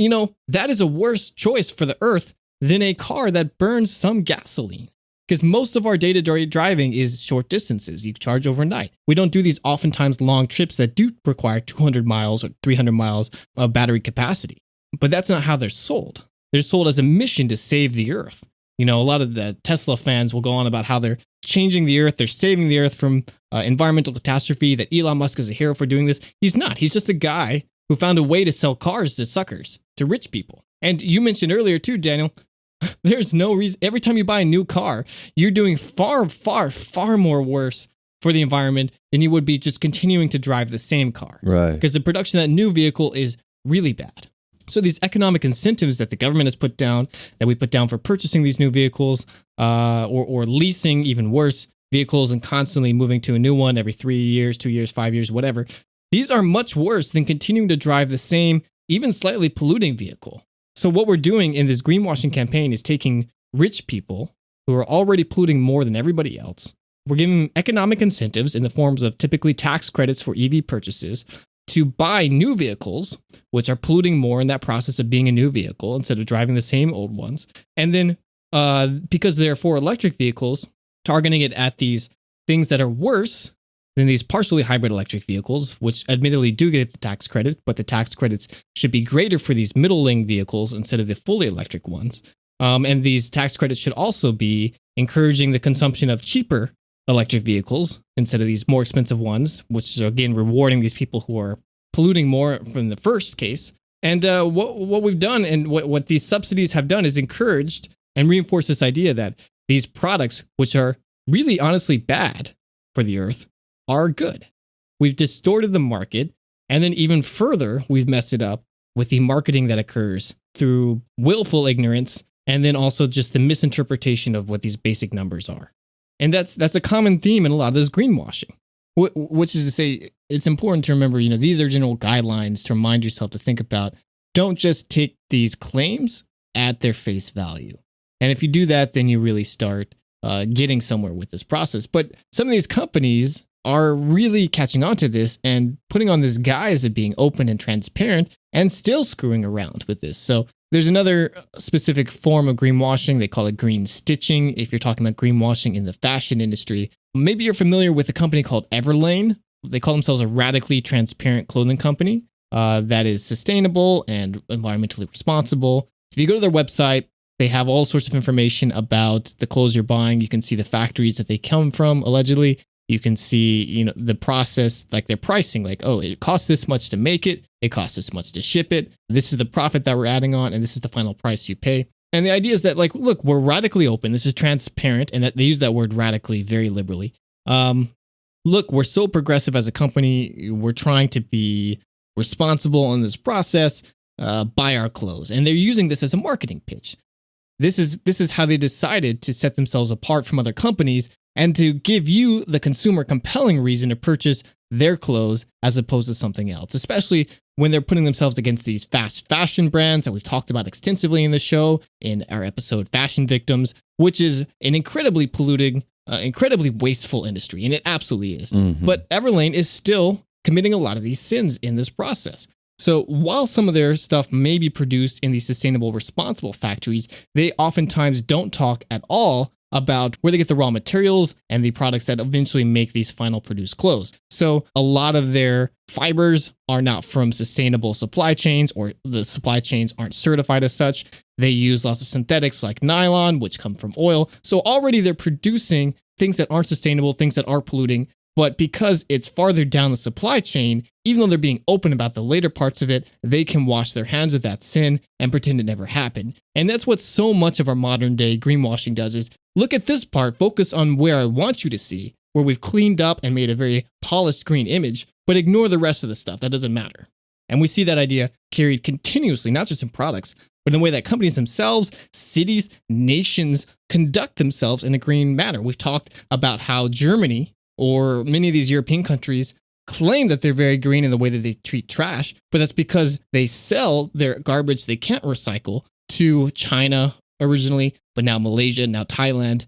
that is a worse choice for the Earth than a car that burns some gasoline. Because most of our day-to-day driving is short distances. You charge overnight. We don't do these oftentimes long trips that do require 200 miles or 300 miles of battery capacity. But that's not how they're sold. They're sold as a mission to save the Earth. A lot of the Tesla fans will go on about how they're changing the Earth, they're saving the Earth from environmental catastrophe, that Elon Musk is a hero for doing this. He's not. He's just a guy who found a way to sell cars to suckers, to rich people. And you mentioned earlier too, Daniel, there's no reason. Every time you buy a new car, you're doing far, far, far more worse for the environment than you would be just continuing to drive the same car. Right. Because the production of that new vehicle is really bad. So these economic incentives that the government has put down, that we put down for purchasing these new vehicles, or leasing, even worse, vehicles and constantly moving to a new one every 3 years, 2 years, 5 years, whatever. These are much worse than continuing to drive the same, even slightly polluting vehicle. So what we're doing in this greenwashing campaign is taking rich people who are already polluting more than everybody else. We're giving them economic incentives in the forms of typically tax credits for EV purchases to buy new vehicles, which are polluting more in that process of being a new vehicle instead of driving the same old ones. And then because they're for electric vehicles, targeting it at these things that are worse than these partially hybrid electric vehicles, which admittedly do get the tax credit, but the tax credits should be greater for these middling vehicles instead of the fully electric ones. And these tax credits should also be encouraging the consumption of cheaper electric vehicles instead of these more expensive ones, which is again rewarding these people who are polluting more from the first case. And what we've done and what these subsidies have done is encouraged and reinforced this idea that these products, which are really honestly bad for the Earth, are good. We've distorted the market, and then even further, we've messed it up with the marketing that occurs through willful ignorance, and then also just the misinterpretation of what these basic numbers are. And that's a common theme in a lot of this greenwashing, which is to say, it's important to remember, these are general guidelines to remind yourself to think about. Don't just take these claims at their face value. And if you do that, then you really start getting somewhere with this process. But some of these companies are really catching on to this and putting on this guise of being open and transparent and still screwing around with this. So there's another specific form of greenwashing. They call it green stitching. If you're talking about greenwashing in the fashion industry, maybe you're familiar with a company called Everlane. They call themselves a radically transparent clothing company that is sustainable and environmentally responsible. If you go to their website, they have all sorts of information about the clothes you're buying. You can see the factories that they come from, allegedly. You can see, the process, like their pricing, like, oh, it costs this much to make it. It costs this much to ship it. This is the profit that we're adding on, and this is the final price you pay. And the idea is that, like, look, we're radically open. This is transparent, and that they use that word radically very liberally. Look, we're so progressive as a company. We're trying to be responsible in this process. Buy our clothes, and they're using this as a marketing pitch. This is how they decided to set themselves apart from other companies and to give you, the consumer, compelling reason to purchase their clothes as opposed to something else, especially when they're putting themselves against these fast fashion brands that we've talked about extensively in the show in our episode Fashion Victims, which is an incredibly polluting, incredibly wasteful industry, and it absolutely is. Mm-hmm. But Everlane is still committing a lot of these sins in this process. So while some of their stuff may be produced in these sustainable, responsible factories, they oftentimes don't talk at all about where they get the raw materials and the products that eventually make these final produced clothes. So a lot of their fibers are not from sustainable supply chains, or the supply chains aren't certified as such. They use lots of synthetics like nylon, which come from oil. So already they're producing things that aren't sustainable, things that are polluting. But because it's farther down the supply chain, even though they're being open about the later parts of it, they can wash their hands of that sin and pretend it never happened. And that's what so much of our modern day greenwashing does is look at this part, focus on where I want you to see, where we've cleaned up and made a very polished green image, but ignore the rest of the stuff. That doesn't matter. And we see that idea carried continuously, not just in products, but in the way that companies themselves, cities, nations conduct themselves in a green manner. We've talked about how Germany or many of these European countries claim that they're very green in the way that they treat trash, but that's because they sell their garbage they can't recycle to China originally, but now Malaysia, now Thailand,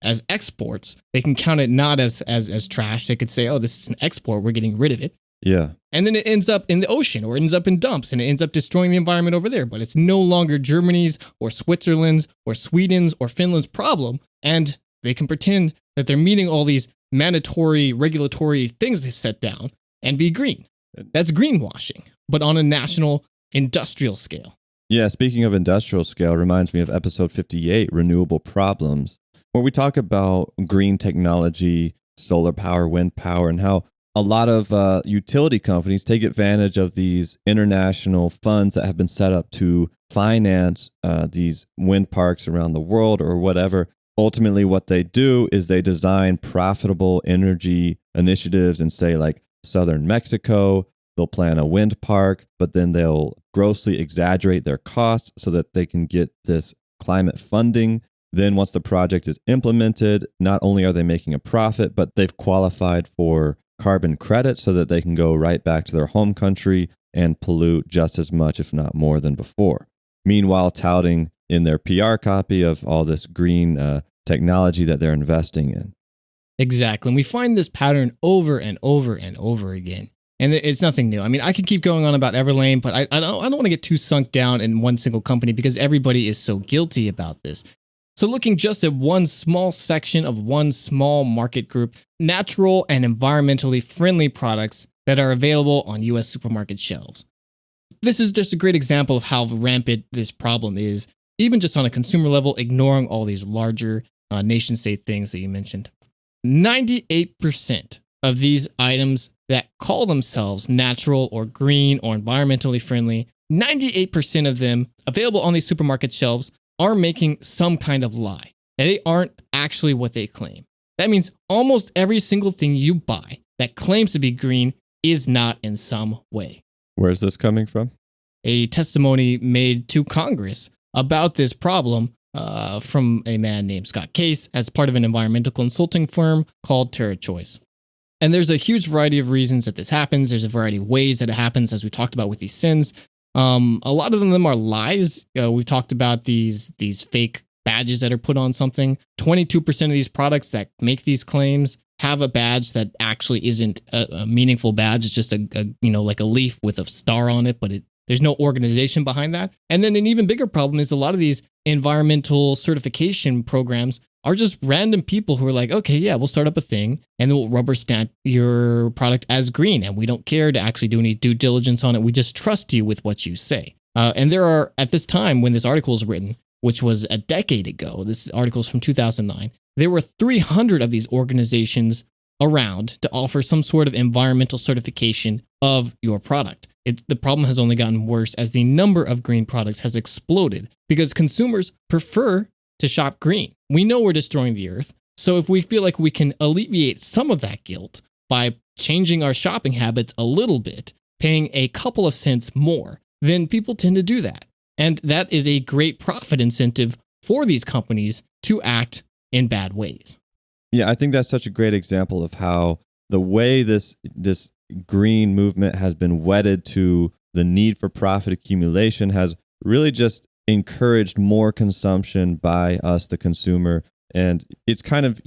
as exports. They can count it not as trash. They could say, oh, this is an export, we're getting rid of it. Yeah. And then it ends up in the ocean or ends up in dumps and it ends up destroying the environment over there. But it's no longer Germany's or Switzerland's or Sweden's or Finland's problem. And they can pretend that they're meeting all these mandatory regulatory things they've set down and be green. That's greenwashing, but on a national industrial scale. Yeah, speaking of industrial scale, reminds me of episode 58, Renewable Problems, where we talk about green technology, solar power, wind power, and how a lot of utility companies take advantage of these international funds that have been set up to finance these wind parks around the world or whatever. Ultimately, what they do is they design profitable energy initiatives in, say, like southern Mexico. They'll plan a wind park, but then they'll grossly exaggerate their costs so that they can get this climate funding. Then once the project is implemented, not only are they making a profit, but they've qualified for carbon credits so that they can go right back to their home country and pollute just as much, if not more, than before. Meanwhile, touting in their PR copy of all this green technology that they're investing in. Exactly. And we find this pattern over and over and over again. And it's nothing new. I mean, I could keep going on about Everlane, but I don't want to get too sunk down in one single company because everybody is so guilty about this. So looking just at one small section of one small market group, natural and environmentally friendly products that are available on U.S. supermarket shelves. This is just a great example of how rampant this problem is, even just on a consumer level, ignoring all these larger nation-state things that you mentioned. 98% of these items that call themselves natural or green or environmentally friendly, 98% of them available on these supermarket shelves are making some kind of lie. They aren't actually what they claim. That means almost every single thing you buy that claims to be green is not in some way. Where's this coming from? A testimony made to Congress about this problem from a man named Scott Case as part of an environmental consulting firm called TerraChoice. And there's a huge variety of reasons that this happens. There's a variety of ways that it happens, as we talked about with these sins. A lot of them are lies. We've talked about these fake badges that are put on something. 22% of these products that make these claims have a badge that actually isn't a meaningful badge. It's just like a leaf with a star on it, but there's no organization behind that. And then an even bigger problem is a lot of these environmental certification programs are just random people who are like, okay, yeah, we'll start up a thing and then we'll rubber stamp your product as green. And we don't care to actually do any due diligence on it. We just trust you with what you say. And there are, at this time when this article was written, which was a decade ago, this article is from 2009, there were 300 of these organizations around to offer some sort of environmental certification of your product. The problem has only gotten worse as the number of green products has exploded because consumers prefer to shop green. We know we're destroying the earth, so if we feel like we can alleviate some of that guilt by changing our shopping habits a little bit, paying a couple of cents more, then people tend to do that. And that is a great profit incentive for these companies to act in bad ways. Yeah, I think that's such a great example of how the way this green movement has been wedded to the need for profit accumulation has really just encouraged more consumption by us, the consumer. And it's kind of,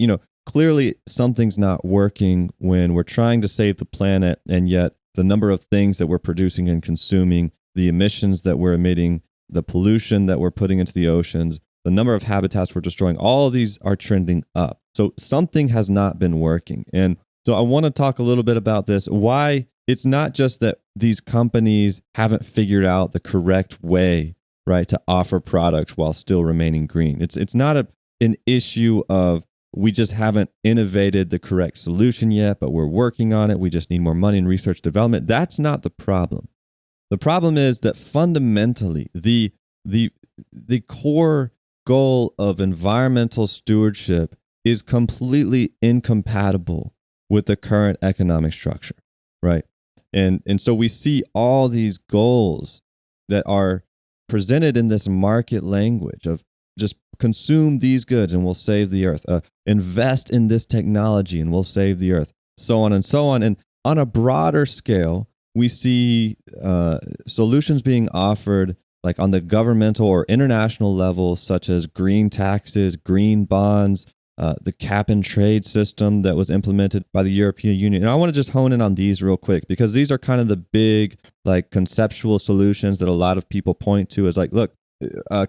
clearly something's not working when we're trying to save the planet. And yet the number of things that we're producing and consuming, the emissions that we're emitting, the pollution that we're putting into the oceans, the number of habitats we're destroying, all of these are trending up. So something has not been working. And so I want to talk a little bit about this, why it's not just that these companies haven't figured out the correct way, right, to offer products while still remaining green. It's not an issue of we just haven't innovated the correct solution yet, but we're working on it. We just need more money in research development. That's not the problem. The problem is that fundamentally, the core goal of environmental stewardship is completely incompatible with the current economic structure, right? And so we see all these goals that are presented in this market language of just consume these goods and we'll save the earth, invest in this technology and we'll save the earth, so on and so on. And on a broader scale, we see solutions being offered like on the governmental or international level, such as green taxes, green bonds, the cap and trade system that was implemented by the European Union. And I want to just hone in on these real quick because these are kind of the big like conceptual solutions that a lot of people point to as like, look,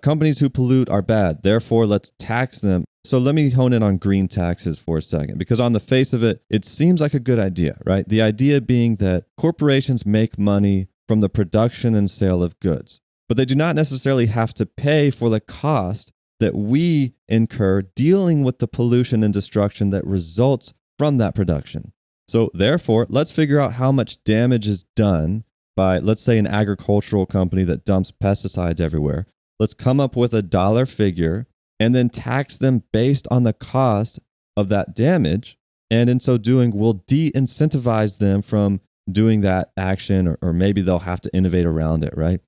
companies who pollute are bad, therefore let's tax them. So let me hone in on green taxes for a second, because on the face of it, it seems like a good idea, right? The idea being that corporations make money from the production and sale of goods, but they do not necessarily have to pay for the cost that we incur dealing with the pollution and destruction that results from that production. So therefore, let's figure out how much damage is done by, let's say, an agricultural company that dumps pesticides everywhere. Let's come up with a dollar figure and then tax them based on the cost of that damage. And in so doing, we'll de-incentivize them from doing that action, or maybe they'll have to innovate around it, right?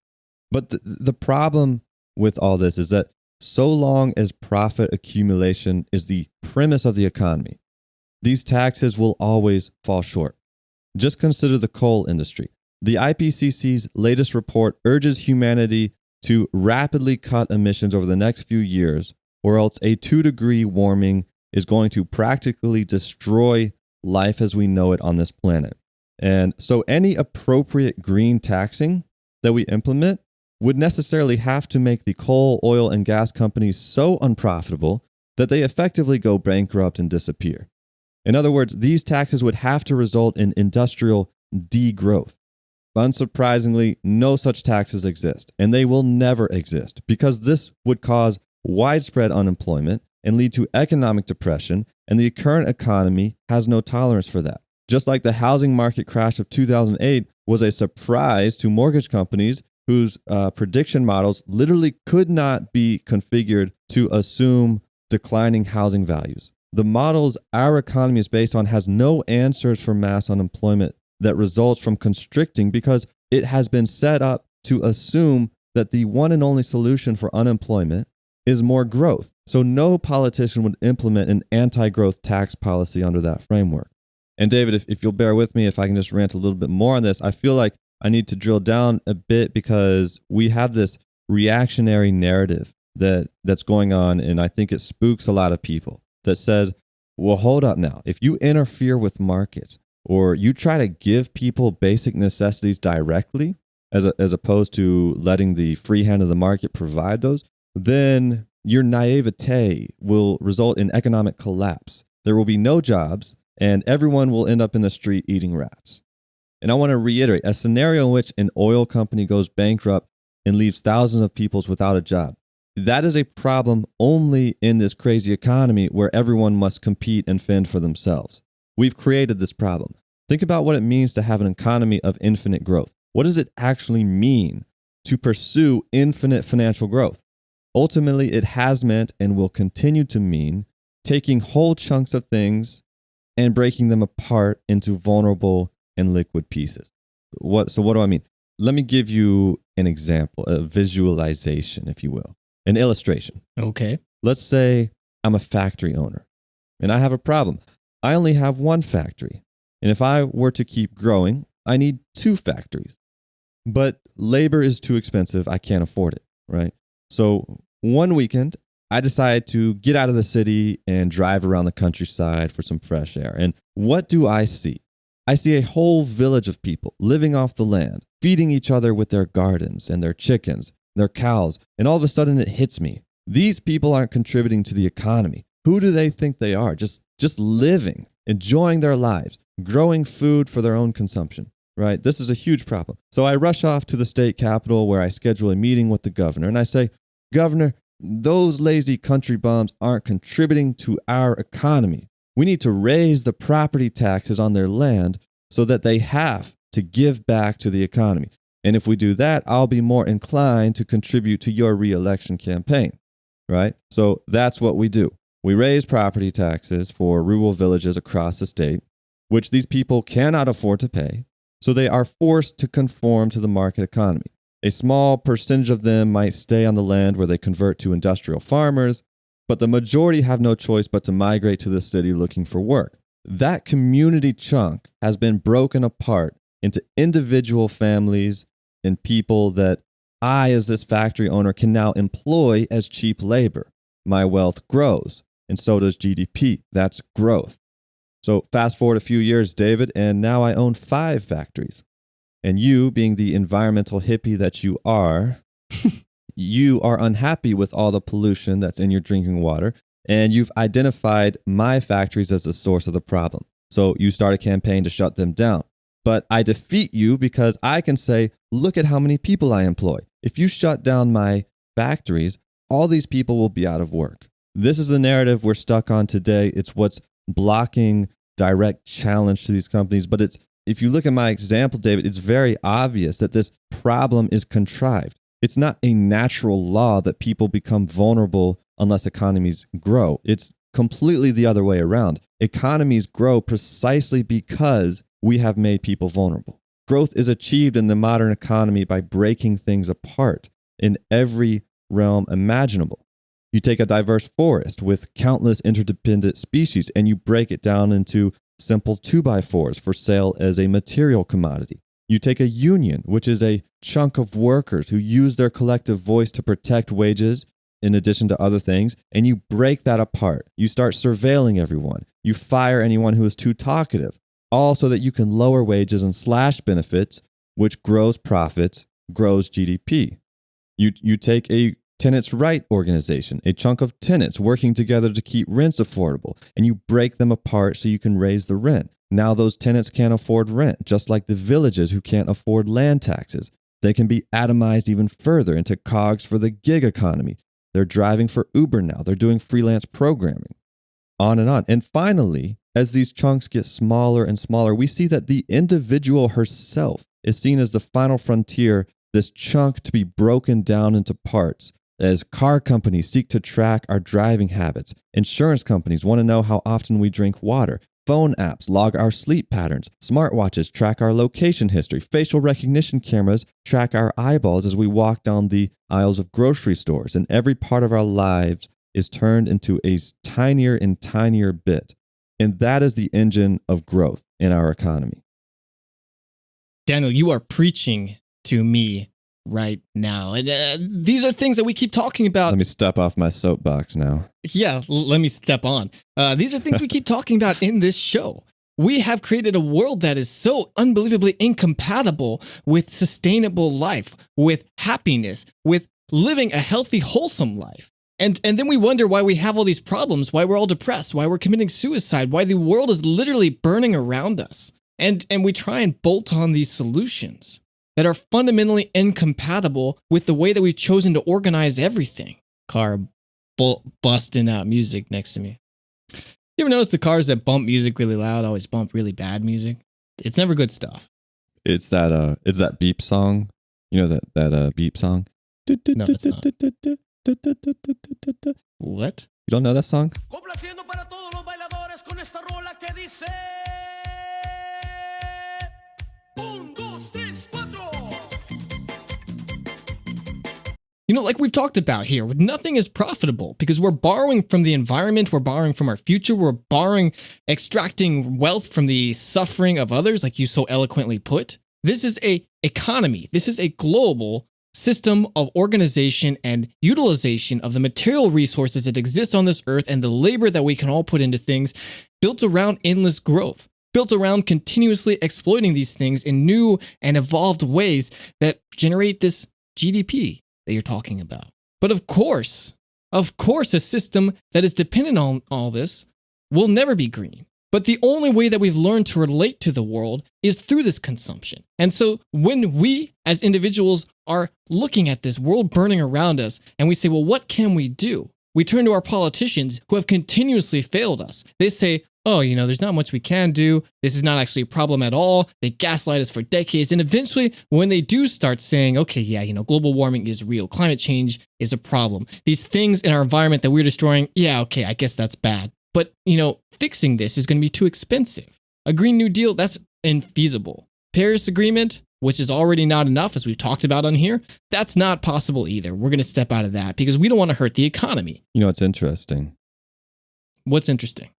But the problem with all this is that so long as profit accumulation is the premise of the economy, these taxes will always fall short. Just consider the coal industry. The IPCC's latest report urges humanity to rapidly cut emissions over the next few years, or else a 2-degree warming is going to practically destroy life as we know it on this planet. And so any appropriate green taxing that we implement would necessarily have to make the coal, oil, and gas companies so unprofitable that they effectively go bankrupt and disappear. In other words, these taxes would have to result in industrial degrowth. Unsurprisingly, no such taxes exist, and they will never exist because this would cause widespread unemployment and lead to economic depression, and the current economy has no tolerance for that. Just like the housing market crash of 2008 was a surprise to mortgage companies whose prediction models literally could not be configured to assume declining housing values. The models our economy is based on has no answers for mass unemployment that results from constricting because it has been set up to assume that the one and only solution for unemployment is more growth. So no politician would implement an anti-growth tax policy under that framework. And David, if you'll bear with me, if I can just rant a little bit more on this, I feel like I need to drill down a bit because we have this reactionary narrative that's going on, and I think it spooks a lot of people that says, well, hold up now. If you interfere with markets or you try to give people basic necessities directly as opposed to letting the free hand of the market provide those, then your naivete will result in economic collapse. There will be no jobs, and everyone will end up in the street eating rats. And I want to reiterate, a scenario in which an oil company goes bankrupt and leaves thousands of people without a job, that is a problem only in this crazy economy where everyone must compete and fend for themselves. We've created this problem. Think about what it means to have an economy of infinite growth. What does it actually mean to pursue infinite financial growth? Ultimately, it has meant and will continue to mean taking whole chunks of things and breaking them apart into vulnerable and liquid pieces. So what do I mean? Let me give you an example, a visualization, if you will, an illustration. Okay. Let's say I'm a factory owner and I have a problem. I only have one factory. And if I were to keep growing, I need 2 factories. But labor is too expensive. I can't afford it, right? So one weekend, I decided to get out of the city and drive around the countryside for some fresh air. And what do I see? I see a whole village of people living off the land, feeding each other with their gardens and their chickens, their cows. And all of a sudden it hits me. These people aren't contributing to the economy. Who do they think they are? Just living, enjoying their lives, growing food for their own consumption, right? This is a huge problem. So I rush off to the state capitol where I schedule a meeting with the governor and I say, Governor, those lazy country bums aren't contributing to our economy. We need to raise the property taxes on their land so that they have to give back to the economy. And if we do that, I'll be more inclined to contribute to your re-election campaign, right? So that's what we do. We raise property taxes for rural villages across the state, which these people cannot afford to pay, so they are forced to conform to the market economy. A small percentage of them might stay on the land where they convert to industrial farmers, but the majority have no choice but to migrate to the city looking for work. That community chunk has been broken apart into individual families and people that I, as this factory owner, can now employ as cheap labor. My wealth grows, and so does GDP. That's growth. So fast forward a few years, David, and now I own 5 factories. And you, being the environmental hippie that you are, you are unhappy with all the pollution that's in your drinking water, and you've identified my factories as the source of the problem. So you start a campaign to shut them down. But I defeat you because I can say, look at how many people I employ. If you shut down my factories, all these people will be out of work. This is the narrative we're stuck on today. It's what's blocking direct challenge to these companies. But if you look at my example, David, it's very obvious that this problem is contrived. It's not a natural law that people become vulnerable unless economies grow. It's completely the other way around. Economies grow precisely because we have made people vulnerable. Growth is achieved in the modern economy by breaking things apart in every realm imaginable. You take a diverse forest with countless interdependent species and you break it down into simple 2x4s for sale as a material commodity. You take a union, which is a chunk of workers who use their collective voice to protect wages in addition to other things, and you break that apart. You start surveilling everyone. You fire anyone who is too talkative, all so that you can lower wages and slash benefits, which grows profits, grows GDP. You take a tenants' right organization, a chunk of tenants working together to keep rents affordable, and you break them apart so you can raise the rent. Now those tenants can't afford rent, just like the villages who can't afford land taxes. They can be atomized even further into cogs for the gig economy. They're driving for Uber now. They're doing freelance programming, on and on. And finally, as these chunks get smaller and smaller, we see that the individual herself is seen as the final frontier, this chunk to be broken down into parts. As car companies seek to track our driving habits, insurance companies want to know how often we drink water, phone apps log our sleep patterns, smartwatches track our location history, facial recognition cameras track our eyeballs as we walk down the aisles of grocery stores, and every part of our lives is turned into a tinier and tinier bit. And that is the engine of growth in our economy. Daniel, you are preaching to me right now. And these are things that we keep talking about. Let me step off my soapbox now. Yeah, let me step on. These are things we keep talking about in this show. We have created a world that is so unbelievably incompatible with sustainable life, with happiness, with living a healthy, wholesome life. And then we wonder why we have all these problems, why we're all depressed, why we're committing suicide, why the world is literally burning around us. And we try and bolt on these solutions that are fundamentally incompatible with the way that we've chosen to organize everything. Car busting out music next to me. You ever notice the cars that bump music really loud always bump really bad music? It's never good stuff. It's that beep song. You know that beep song? No, it's not. What? You don't know that song? You know, like we've talked about here, nothing is profitable because we're borrowing from the environment, we're borrowing from our future, we're extracting wealth from the suffering of others, like you so eloquently put. This is an economy. This is a global system of organization and utilization of the material resources that exist on this earth and the labor that we can all put into things built around endless growth, built around continuously exploiting these things in new and evolved ways that generate this GDP that you're talking about. But of course, a system that is dependent on all this will never be green. But the only way that we've learned to relate to the world is through this consumption. And so when we as individuals are looking at this world burning around us and we say, well, what can we do? We turn to our politicians who have continuously failed us. They say, oh, there's not much we can do. This is not actually a problem at all. They gaslight us for decades. And eventually, when they do start saying, okay, yeah, global warming is real. Climate change is a problem. These things in our environment that we're destroying, yeah, okay, I guess that's bad. But, fixing this is going to be too expensive. A Green New Deal, that's infeasible. Paris Agreement, which is already not enough, as we've talked about on here, that's not possible either. We're going to step out of that because we don't want to hurt the economy. It's interesting. What's interesting?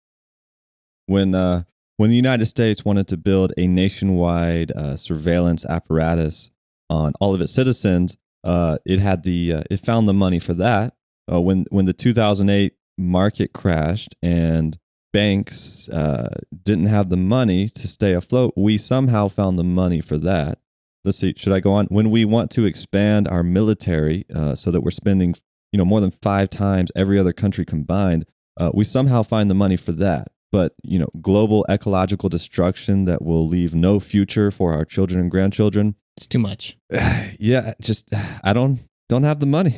When the United States wanted to build a nationwide surveillance apparatus on all of its citizens, it found the money for that. When the 2008 market crashed and banks didn't have the money to stay afloat, we somehow found the money for that. Let's see, should I go on? When we want to expand our military so that we're spending more than 5 times every other country combined, we somehow find the money for that. But, global ecological destruction that will leave no future for our children and grandchildren. It's too much. Yeah, I don't have the money.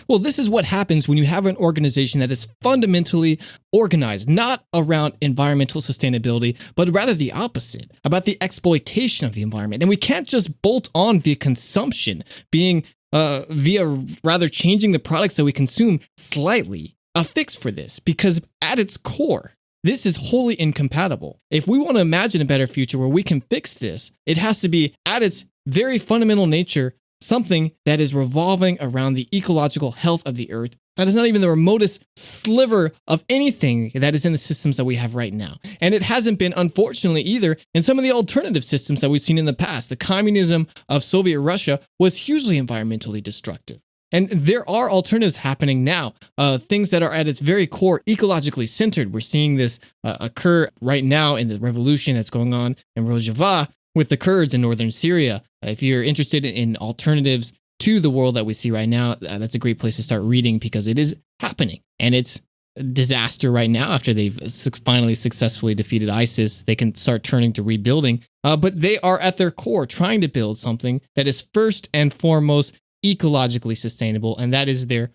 Well, this is what happens when you have an organization that is fundamentally organized, not around environmental sustainability, but rather the opposite, about the exploitation of the environment. And we can't just bolt on via consumption, via rather changing the products that we consume slightly, a fix for this, because at its core, this is wholly incompatible. If we want to imagine a better future where we can fix this, it has to be, at its very fundamental nature, something that is revolving around the ecological health of the earth. That is not even the remotest sliver of anything that is in the systems that we have right now. And it hasn't been, unfortunately, either in some of the alternative systems that we've seen in the past. The communism of Soviet Russia was hugely environmentally destructive. And there are alternatives happening now, things that are at its very core ecologically centered. We're seeing this occur right now in the revolution that's going on in Rojava with the Kurds in northern Syria. If you're interested in alternatives to the world that we see right now, that's a great place to start reading because it is happening. And it's a disaster right now after they've finally successfully defeated ISIS. They can start turning to rebuilding. But they are at their core trying to build something that is first and foremost ecologically sustainable, and that is their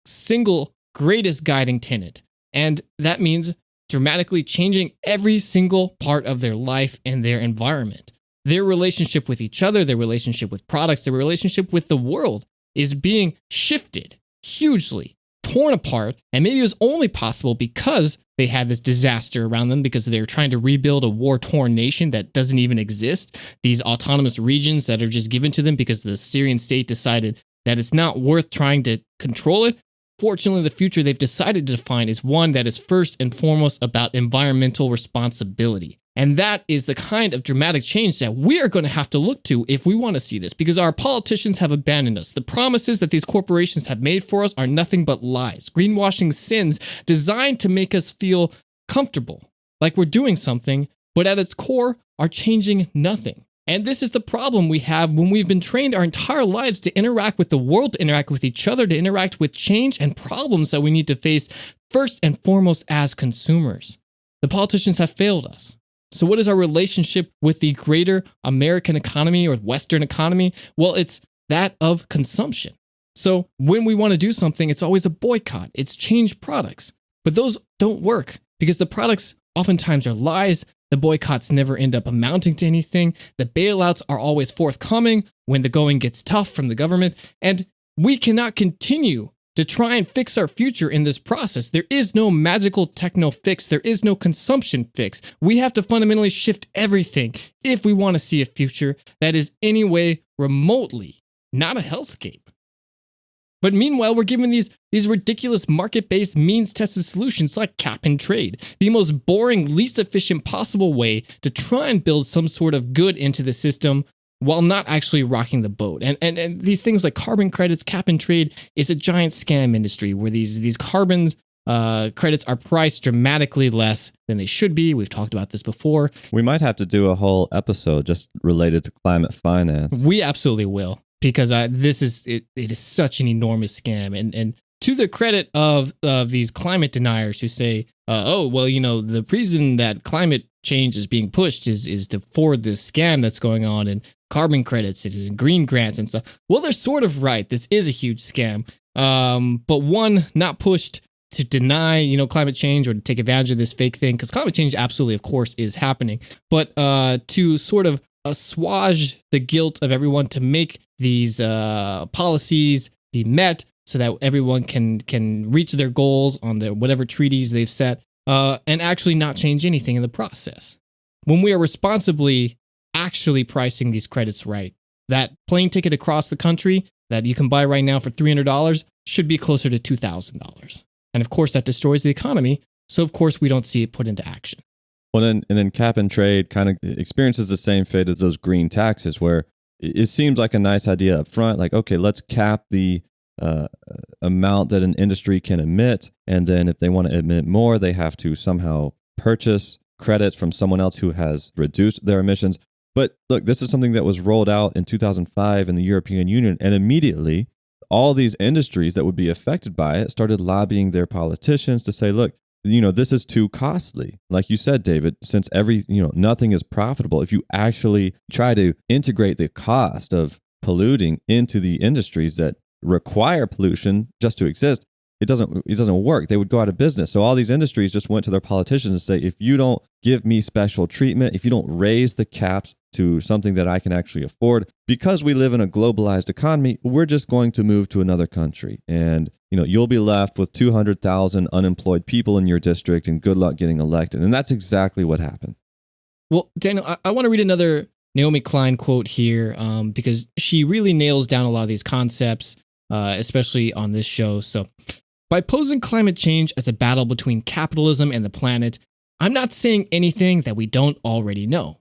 single greatest guiding tenet. And that means dramatically changing every single part of their life and their environment. Their relationship with each other, their relationship with products, their relationship with the world is being shifted hugely, torn apart, and maybe it was only possible because they had this disaster around them because they were trying to rebuild a war-torn nation that doesn't even exist. These autonomous regions that are just given to them because the Syrian state decided that it's not worth trying to control it. Fortunately, the future they've decided to define is one that is first and foremost about environmental responsibility. And that is the kind of dramatic change that we are going to have to look to if we want to see this, because our politicians have abandoned us. The promises that these corporations have made for us are nothing but lies, greenwashing sins designed to make us feel comfortable, like we're doing something, but at its core are changing nothing. And this is the problem we have when we've been trained our entire lives to interact with the world, to interact with each other, to interact with change and problems that we need to face first and foremost as consumers. The politicians have failed us. So what is our relationship with the greater American economy or Western economy? Well, it's that of consumption. So when we want to do something, it's always a boycott. It's change products. But those don't work because the products oftentimes are lies. The boycotts never end up amounting to anything. The bailouts are always forthcoming when the going gets tough from the government. And we cannot continue to try and fix our future in this process. There is no magical techno fix. There is no consumption fix. We have to fundamentally shift everything if we want to see a future that is anyway remotely not a hellscape. But meanwhile, we're given these ridiculous market-based means-tested solutions like cap and trade, the most boring, least efficient possible way to try and build some sort of good into the system while not actually rocking the boat. And these things like carbon credits, cap and trade is a giant scam industry where these carbon credits are priced dramatically less than they should be. We've talked about this before. We might have to do a whole episode just related to climate finance. We absolutely will, because it is such an enormous scam. And to the credit of these climate deniers who say, the reason that climate change is being pushed is to forward this scam that's going on. And carbon credits and green grants and stuff. Well, they're sort of right. This is a huge scam. But one, not pushed to deny, climate change or to take advantage of this fake thing, because climate change absolutely, of course, is happening. But to sort of assuage the guilt of everyone to make these policies be met so that everyone can reach their goals on their whatever treaties they've set, and actually not change anything in the process. When we are responsibly actually pricing these credits right, that plane ticket across the country that you can buy right now for $300 should be closer to $2,000. And of course, that destroys the economy. So of course, we don't see it put into action. Well, then cap and trade kind of experiences the same fate as those green taxes, where it seems like a nice idea up front, like, okay, let's cap the amount that an industry can emit. And then if they want to emit more, they have to somehow purchase credits from someone else who has reduced their emissions. But look, this is something that was rolled out in 2005 in the European Union, and immediately all these industries that would be affected by it started lobbying their politicians to say, look, this is too costly. Like you said, David, since nothing is profitable, if you actually try to integrate the cost of polluting into the industries that require pollution just to exist, it doesn't work. They would go out of business. So all these industries just went to their politicians and say, if you don't give me special treatment, if you don't raise the caps to something that I can actually afford, because we live in a globalized economy, we're just going to move to another country. And, you'll be left with 200,000 unemployed people in your district, and good luck getting elected. And that's exactly what happened. Well, Daniel, I want to read another Naomi Klein quote here, because she really nails down a lot of these concepts, especially on this show. So, by posing climate change as a battle between capitalism and the planet, I'm not saying anything that we don't already know.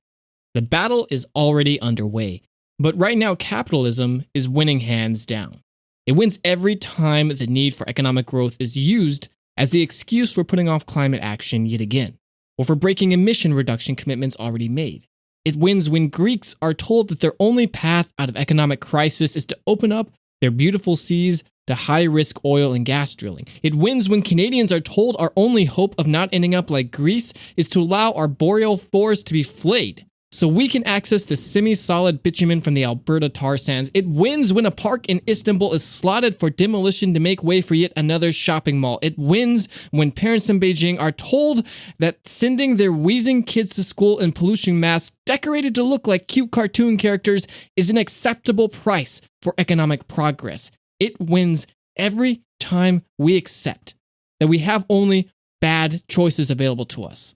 The battle is already underway, but right now capitalism is winning hands down. It wins every time the need for economic growth is used as the excuse for putting off climate action yet again, or for breaking emission reduction commitments already made. It wins when Greeks are told that their only path out of economic crisis is to open up their beautiful seas to high-risk oil and gas drilling. It wins when Canadians are told our only hope of not ending up like Greece is to allow our boreal forests to be flayed so we can access the semi-solid bitumen from the Alberta tar sands. It wins when a park in Istanbul is slotted for demolition to make way for yet another shopping mall. It wins when parents in Beijing are told that sending their wheezing kids to school in pollution masks decorated to look like cute cartoon characters is an acceptable price for economic progress. It wins every time we accept that we have only bad choices available to us: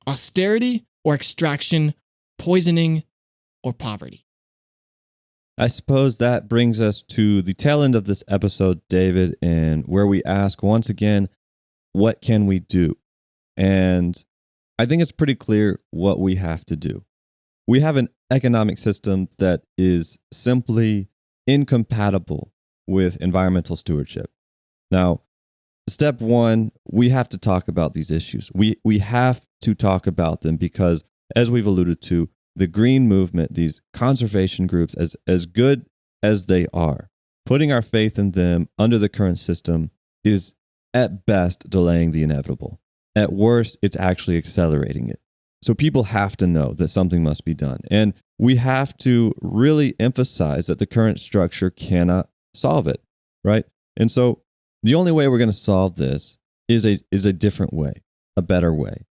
austerity or extraction, poisoning or poverty. I suppose that brings us to the tail end of this episode, David, and where we ask once again, what can we do? And I think it's pretty clear what we have to do. We have an economic system that is simply incompatible with environmental stewardship. Now, step one, we have to talk about these issues. We have to talk about them because, as we've alluded to, the green movement, these conservation groups, as good as they are, putting our faith in them under the current system is at best delaying the inevitable. At worst, it's actually accelerating it. So people have to know that something must be done. And we have to really emphasize that the current structure cannot solve it, right? And so the only way we're going to solve this is a different way, a better way.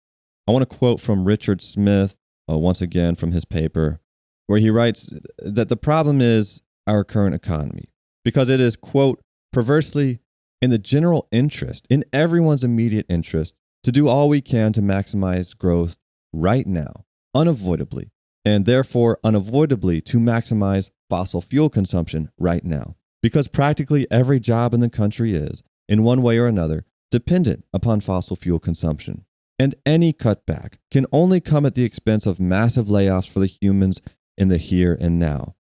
I want to quote from Richard Smith, once again from his paper, where he writes that the problem is our current economy, because it is, quote, perversely in the general interest, in everyone's immediate interest, to do all we can to maximize growth right now, unavoidably, and therefore unavoidably to maximize fossil fuel consumption right now. Because practically every job in the country is, in one way or another, dependent upon fossil fuel consumption. And any cutback can only come at the expense of massive layoffs for the humans in the here and now.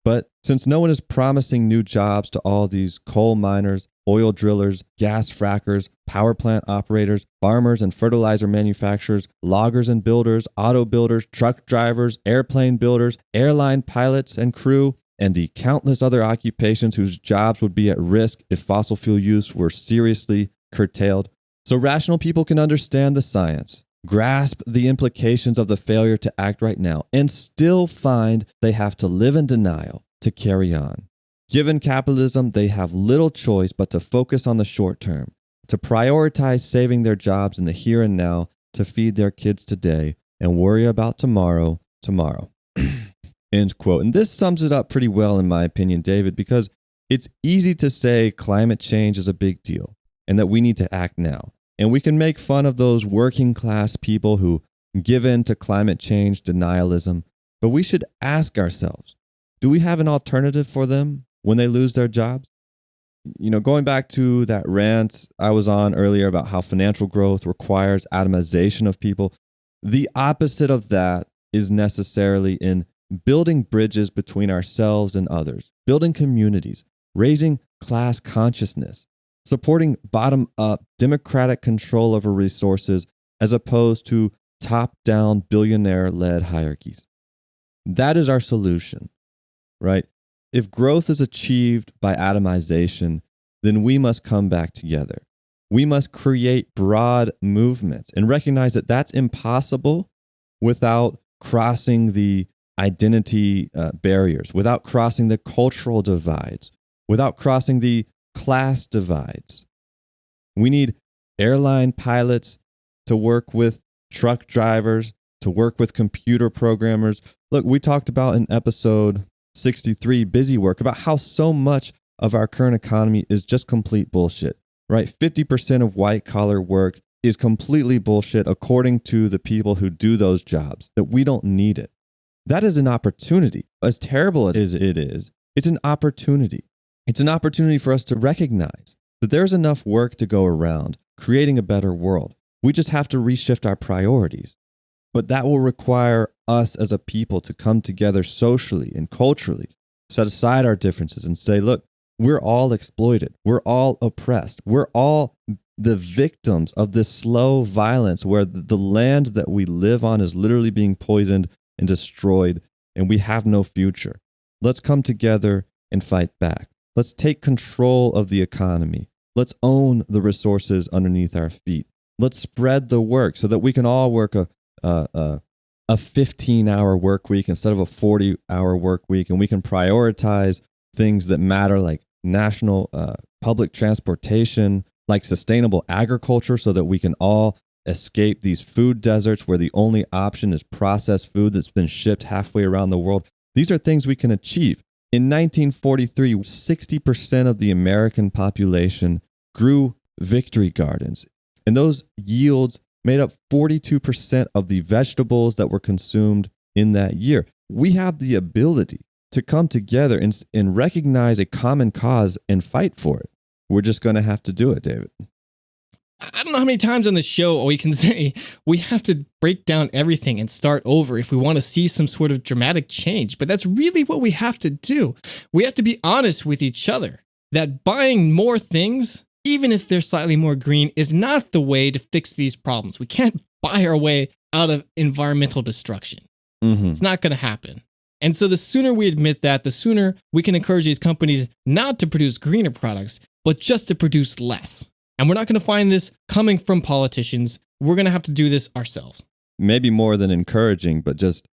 But since no one is promising new jobs to all these coal miners, oil drillers, gas frackers, power plant operators, farmers and fertilizer manufacturers, loggers and builders, auto builders, truck drivers, airplane builders, airline pilots and crew, and the countless other occupations whose jobs would be at risk if fossil fuel use were seriously curtailed. So rational people can understand the science, grasp the implications of the failure to act right now, and still find they have to live in denial to carry on. Given capitalism, they have little choice but to focus on the short term, to prioritize saving their jobs in the here and now, to feed their kids today, and worry about tomorrow. End quote. And this sums it up pretty well, in my opinion, David, because it's easy to say climate change is a big deal and that we need to act now. And we can make fun of those working class people who give in to climate change denialism, but we should ask ourselves, do we have an alternative for them when they lose their jobs? Going back to that rant I was on earlier about how financial growth requires atomization of people, the opposite of that is necessarily in building bridges between ourselves and others, building communities, raising class consciousness, supporting bottom-up democratic control over resources as opposed to top-down billionaire-led hierarchies. That is our solution, right? If growth is achieved by atomization, then we must come back together. We must create broad movements and recognize that that's impossible without crossing the identity barriers, without crossing the cultural divides, without crossing the class divides. We need airline pilots to work with truck drivers, to work with computer programmers. Look, we talked about in episode 63, Busy Work, about how so much of our current economy is just complete bullshit, right? 50% of white collar work is completely bullshit according to the people who do those jobs, that we don't need it. That is an opportunity. As terrible as it is, it's an opportunity. It's an opportunity for us to recognize that there's enough work to go around creating a better world. We just have to reshift our priorities. But that will require us as a people to come together socially and culturally, set aside our differences and say, look, we're all exploited. We're all oppressed. We're all the victims of this slow violence where the land that we live on is literally being poisoned and destroyed, and we have no future. Let's come together and fight back. Let's take control of the economy. Let's own the resources underneath our feet. Let's spread the work so that we can all work a 15-hour work week instead of a 40-hour work week, and we can prioritize things that matter, like national public transportation, like sustainable agriculture, so that we can all escape these food deserts where the only option is processed food that's been shipped halfway around the world. These are things we can achieve. In 1943, 60% of the American population grew victory gardens, and those yields made up 42% of the vegetables that were consumed in that year. We have the ability to come together and recognize a common cause and fight for it. We're just going to have to do it, David. I don't know how many times on the show we can say we have to break down everything and start over if we want to see some sort of dramatic change. But that's really what we have to do. We have to be honest with each other that buying more things, even if they're slightly more green, is not the way to fix these problems. We can't buy our way out of environmental destruction. It's not going to happen. And so the sooner we admit that, the sooner we can encourage these companies not to produce greener products, but just to produce less. And we're not going to find this coming from politicians. We're going to have to do this ourselves. Maybe more than encouraging, but just,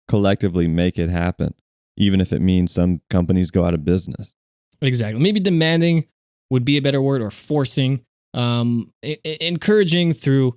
collectively make it happen, even if it means some companies go out of business. Exactly. Maybe demanding would be a better word, or forcing, encouraging through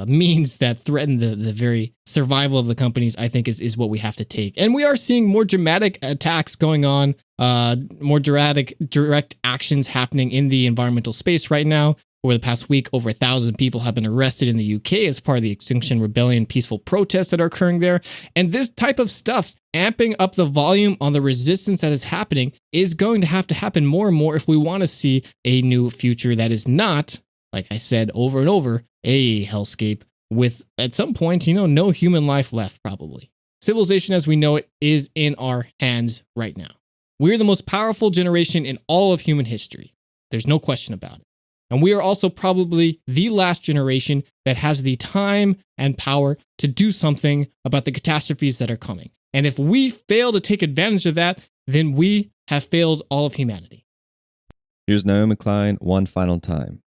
means that threaten the very survival of the companies, I think is what we have to take. And we are seeing more dramatic attacks going on, more direct actions happening in the environmental space right now. Over the past week, over 1,000 people have been arrested in the UK as part of the Extinction Rebellion peaceful protests that are occurring there. And this type of stuff, amping up the volume on the resistance that is happening, is going to have to happen more and more if we want to see a new future that is not, like I said over and over, a hellscape with, at some point, no human life left, probably. Civilization as we know it is in our hands right now. We're the most powerful generation in all of human history. There's no question about it. And we are also probably the last generation that has the time and power to do something about the catastrophes that are coming. And if we fail to take advantage of that, then we have failed all of humanity. Here's Naomi Klein one final time.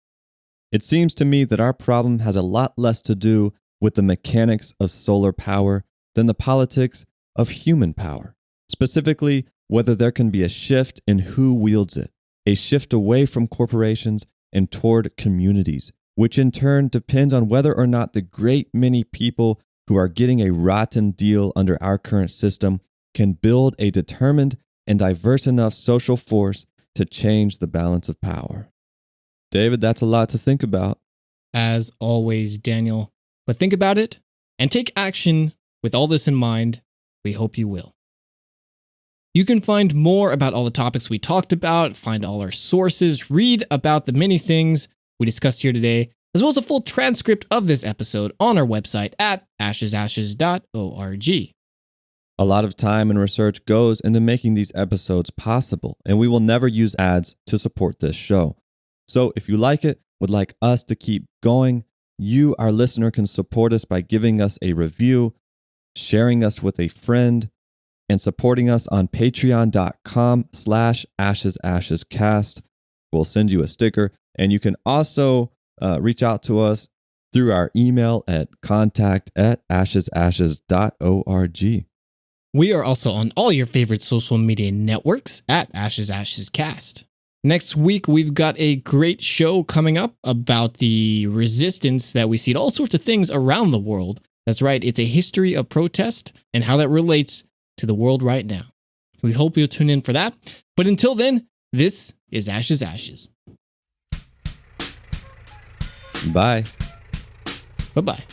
It seems to me that our problem has a lot less to do with the mechanics of solar power than the politics of human power. Specifically, whether there can be a shift in who wields it, a shift away from corporations and toward communities, which in turn depends on whether or not the great many people who are getting a rotten deal under our current system can build a determined and diverse enough social force to change the balance of power. David, that's a lot to think about. As always, Daniel. But think about it and take action with all this in mind. We hope you will. You can find more about all the topics we talked about, find all our sources, read about the many things we discussed here today, as well as a full transcript of this episode on our website at ashesashes.org. A lot of time and research goes into making these episodes possible, and we will never use ads to support this show. So if you like it, would like us to keep going, you, our listener, can support us by giving us a review, sharing us with a friend, and supporting us on patreon.com/ashesashescast. We'll send you a sticker, and you can also reach out to us through our email at contact@ashesashes.org. We are also on all your favorite social media networks at ashesashescast. Next week, we've got a great show coming up about the resistance that we see to all sorts of things around the world. That's right, it's a history of protest and how that relates to the world right now. We hope you'll tune in for that. But until then, this is Ashes Ashes. Bye. Bye-bye.